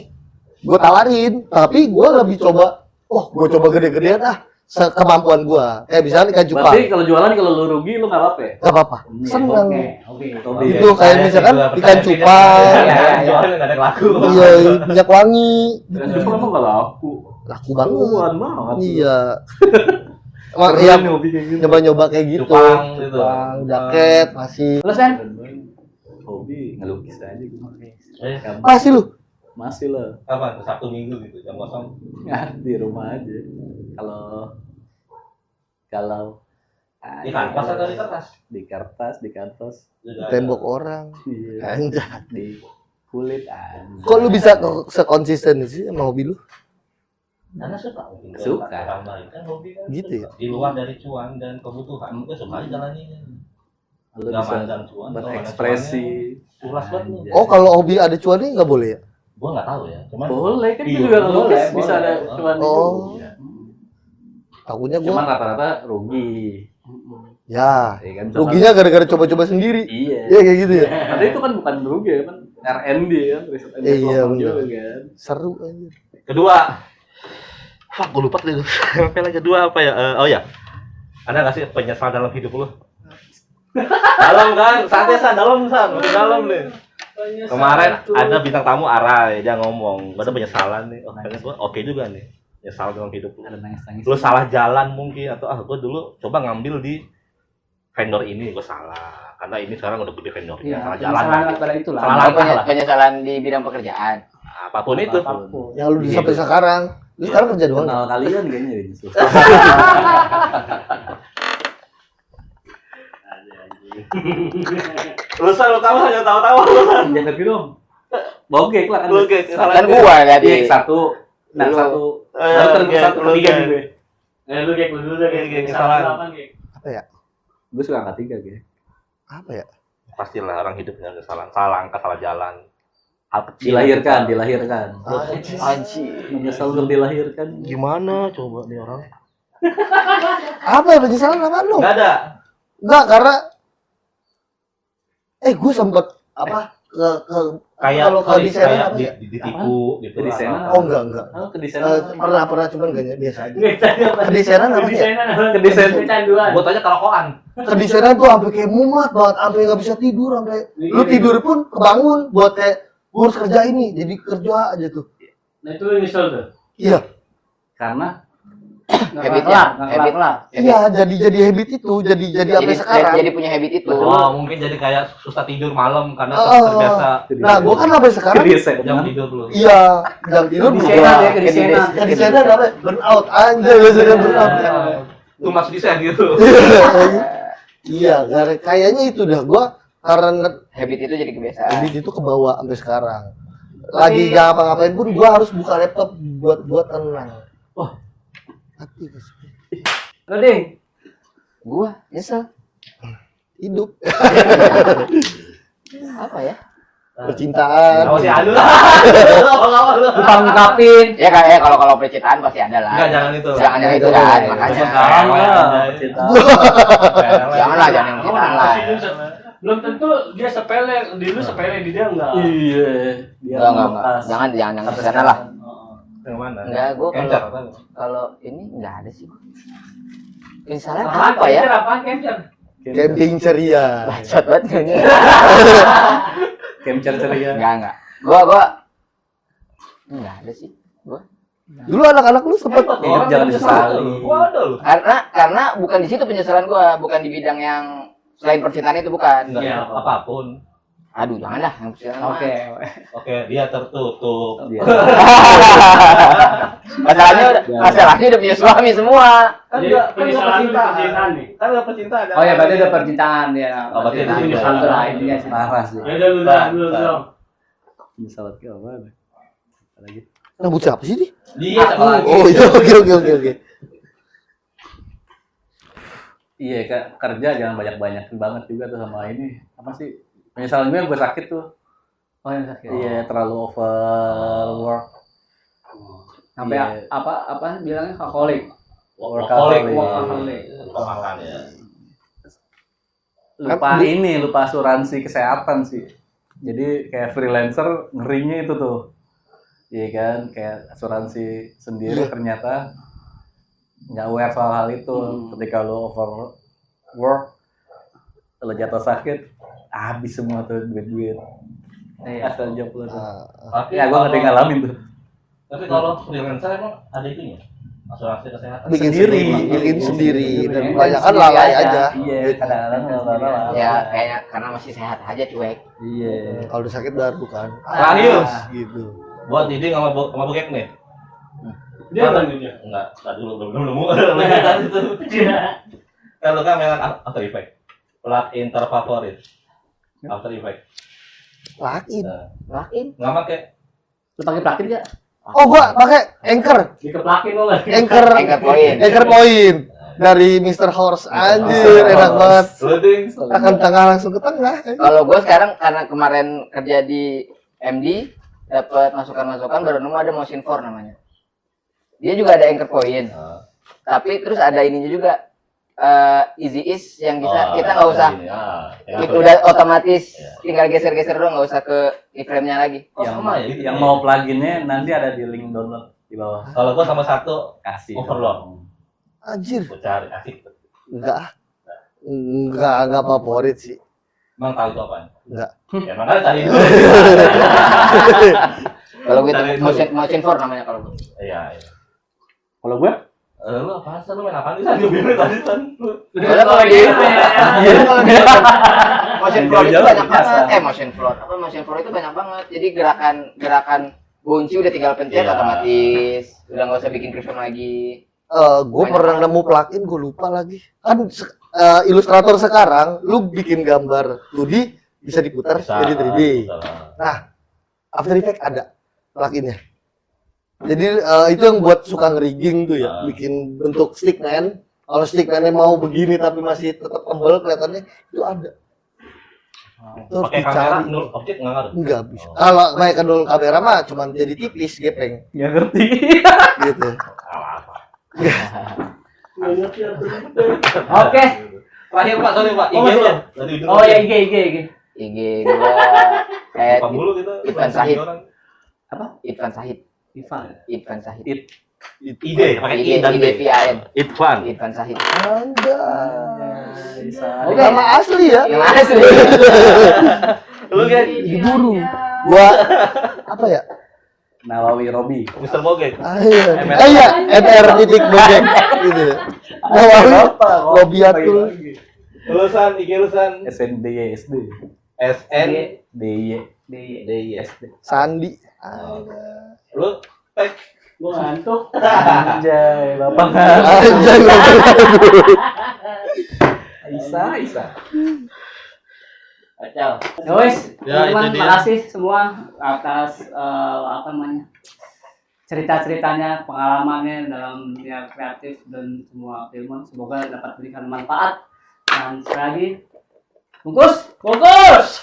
Gua tawarin, tapi gua lebih coba gua coba gede-gedean sekemampuan gua. Kayak misalnya ikan cupang. Berarti kalau jualan kalau lu rugi lu nggak apa-apa ya? Gak apa-apa. Seneng. Oke. Hobi. Itu kayak misalkan ikan cupang. Jualnya enggak ada yang laku. Iya, minyak wangi. Dan cuma emang nggak laku. Laku banget. Lakuan banget. Iya. Mak Keren ya nih hobi kayak gitu. nyoba-nyoba kayak gitu. Cupang gitu. Cupang, jaket, masih. Lu Sen? Hobi ngelukis aja gue. Masih lu. Masih lah. Apa? Sabtu Minggu gitu, jam kosong. Di rumah aja. Kalau Di kanvas atau di kertas? Di kertas, di kanvas, Tembok orang. iya. Anjay. Di kulit anjay. Kok lu bisa sekonsisten sih sama hobi lu? Karena suka mungkin. Suka. Tambahin kan hobi kan. Gitu ya? Di luar dari cuan dan kebutuhan, gue suka aja jalaninnya. Lu Nggak bisa mandang cuan, kalau ada berekspresi. cuannya, pulas banget lu. Oh, kalau hobi ada cuannya nggak boleh ya? Gue nggak tahu ya, cuman Boleh kan Iya, juga boleh, lukis bisa boleh. ada cuan Oh. juga. Takutnya Cuman gua rata-rata rugi. ya Ya kan? ruginya gara-gara coba-coba sendiri. Iya. Iya kayak gitu ya. Tapi itu kan bukan rugi ya kan R&D kan, riset and Iya, development bener. juga kan. Seru aja. kedua. Fuck, gue lupa tadi. Yang kedua apa ya? Oh ya. Ada nggak sih penyesalan dalam hidup lu? Dalam kan, santai dalam dalam nih. Kemarin ada bintang tamu Arai, dia ngomong, ada penyesalan nih. Oh, kayaknya gua oke juga nih. Nyesal dalam hidup lu. Ada nangis-nangis. Lu salah jalan mungkin atau gue dulu coba ngambil di vendor ini gue salah karena ini sekarang udah gede vendornya Iya, salah jalan penyesalan pada itulah. Salah Oh, langkah lah. penyesalan di bidang pekerjaan. Apapun itu Apapun. Yang lu sampai sekarang, lu sekarang kerja doang. Kenal kalian kayaknya ya justru. lu tahu hanya tahu-tahu Jangan ngerti dong. Bogek lah kan. Bogek, salah. Kan gua tadi. Iya, satu. Nah, Lu. satu. Eh, Baru terus Gek, satu lu, ketiga Gek. nih gue. Lu kayak dulu deh Gek, kayak kesalahan. Apa ya? Gue suka angkat tiga gitu. Apa ya? pastilah orang hidup dengan kesalahan salah langkah salah jalan hal kecil Dilahirkan. Anjir. Menyesal untuk dilahirkan. gimana coba nih orang Apa ya penyesalan apa lu? nggak ada Enggak, karena gue sempet apa ke kayak kalau ke desainer kayak apa ya? ditipu gitu Ke desainer atau- Oh enggak. Oh, ke desain. Pernah cuman gak biasa aja. Kedesainan Kedesainan apa ya? Kedesain. Kecanduan. buat aja kerokokan Kedesainan tuh sampai kayak mumet banget, sampai nggak bisa tidur, sampai lu tidur pun kebangun buat kayak gua harus kerja ini, jadi kerja aja tuh. Nah itu lu nyesel tuh. Iya, Karena Habit kelar, ya? nggak kelar. iya jadi habit itu, jadi sampai sekarang. Jadi punya habit itu. oh mungkin jadi kayak susah tidur malam karena Oh. terbiasa Nah, gua kan sampai sekarang kedesain. jam tidur lu iya, jam tidur Kedesainan ya, berubah. kedesainan. Kedesainan apa? Burnout anjay biasanya burnout. tuh mas desain gitu Iya, kayaknya itu dah gua karena Habit itu jadi kebiasaan. habit itu kebawa sampai sekarang. Lagi gak apa-ngapain pun gua harus buka laptop buat tenang. Wah. Hati pasti. Lu Ding, Gua nyesel. Hidup, Apa ya? percintaan. Kalau si adu lupa ngungkapin. Ya kayak kalau percintaan pasti ada lah. enggak jangan itu Jangan yang itu kan, makanya. Sekarang lah. Percintaan. Janganlah, jangan yang percintaan lah. Belum tentu dia sepele, di lu sepele di dia enggak. Iya. Dia Enggak. Jangan yang ke sana lah. yang mana Enggak, gua Kencar, kalau ini enggak ada sih. Misalnya Apaan apa ya? Apaan capture? Camping ceria. Bacot banget kayaknya. Capture ceria. Enggak. Gua enggak ada sih. Dulu anak-anak lu sempet Hidup jangan disesali. gua ada lu Karena bukan di situ penyesalan gua, bukan di bidang yang selain percintaan itu bukan. enggak Iya. apapun Aduh, janganlah yang percintaan. mah. Oke. oke dia tertutup Iya. Masalahnya udah punya suami semua. kan Jadi enggak penyesalan lu di percintaan nih. kan enggak percintaan Oh ya, berarti udah percintaan ya. Oh, berarti Percintaan. itu Satu lah intinya sih. Parah sih. Ya udah lu dong. Misalnya ke apa? Apa lagi? rambut siapa sih nih? dia apa lagi Oh iya, oke. Iya, kerja jangan banyak-banyakin banget juga tuh sama ini. Apa sih? Penyesalan gue sakit tuh. Oh yang sakit. Iya, terlalu overwork. Sampai Iya. apa bilangnya alkoholik. workaholic Workaholic. lupa makan ya Lupa asuransi kesehatan sih. Jadi kayak freelancer ngerinya itu tuh. Iya kan, kayak asuransi sendiri ternyata nggak aware soal hal itu. Ketika lo overwork, lo jatuh sakit, habis semua tuh duit-duit. Iya. Asal job lo tuh. tapi Ya gua nggak ngalamin tuh. tapi kalau freelancer emang ada itunya asuransi kesehatan Bikin sendiri dan Bikin kebanyakan sendiri lalai aja. aja. Iya, kadang-kadang nggak Ya kayaknya karena masih sehat aja cuek. Iya. Kalau udah sakit baru kan. terakhir Gitu. buat Didi sama Bokek nih Dia enggak nih dia. enggak dulu belum nemu itu Kalau kan mainan After Effects, plugin terfavorit After Effects. Lain. Lain. Nggak pakai. Lu pakai plugin nggak? Oh, gua pakai Anchor. Dikeplakin lo nggak? Anchor point. Anchor Point dari Mr. Horse. Anjir, enak banget. Lu ding. Akan tengah langsung ke tengah. Kalau gue sekarang karena kemarin kerja di MD dapat masukan-masukan baru nemu ada Motion 4 namanya. Dia juga ada anchor point. Tapi terus ada ininya juga easy ease yang bisa kita nggak usah itu udah otomatis tinggal geser-geser doang nggak usah ke keyframe-nya lagi. Yang mau pluginnya nanti ada di link download di bawah. Kalau gua sama satu Kasih. Overlord. Anjir. Gua cari asik. Enggak favorit sih. Emang tahu itu apaan? Enggak. Ya makanya cari dulu. Kalau gue Cari motion 4 namanya kalau gue. Iya. Kalau gue Lu apaan sih? Lu main apaan sih? San? Gua bilang tadi San. Soalnya kalau di motion floor itu banyak banget. Motion floor. Motion floor itu banyak banget. Jadi gerakan kunci udah tinggal pencet Iya. otomatis. Udah nggak usah bikin keyframe lagi. Gue pernah nemu plugin, gue lupa lagi. Kan Illustrator sekarang, lu bikin gambar 2D bisa diputar jadi 3D. Nah, After Effects ada pluginnya. Jadi itu yang buat suka ngerigging tuh ya, bikin bentuk stickman. Kalau stickman-nya mau begini tapi masih tetap tebel kelihatannya, itu ada. Itu harus Pakai kamera dicari. nul objek nggak ngaruh. Enggak bisa. Kalau pakai nol kamera mah cuma jadi tipis, gepeng nggak ngerti. gitu. Oke. Terakhir Pak, sorry Pak. Oh, IG masih nya. ya? Oh ya IG. IG gua kayak Lupa mulu kita. Ivan Sahid. Orang. Irfan Sahid. Ivan. Sahid. Ide, pakai I dan D. IDVAN. Irfan. Irfan Sahid. Oke. Nama asli ya. Yang asli. Lu kan Diburu. Gua apa ya? Nawawi Robi. Mr. Boge. Iya, MR titik bebek gitu. Nawawi Robiatul. Lulusan IG lulusan SNDY SD. SN DY. DI SD. Sandi. Lu pek Gua ngantuk. Anjay, Bapak kan. Anjay, Isa. Kacau. Ya wes, Ya, teman-teman itu dia. makasih semua atas apa namanya cerita-ceritanya, pengalamannya dalam dunia kreatif dan semua filman. Semoga dapat berikan manfaat. Dan sekali lagi, bungkus.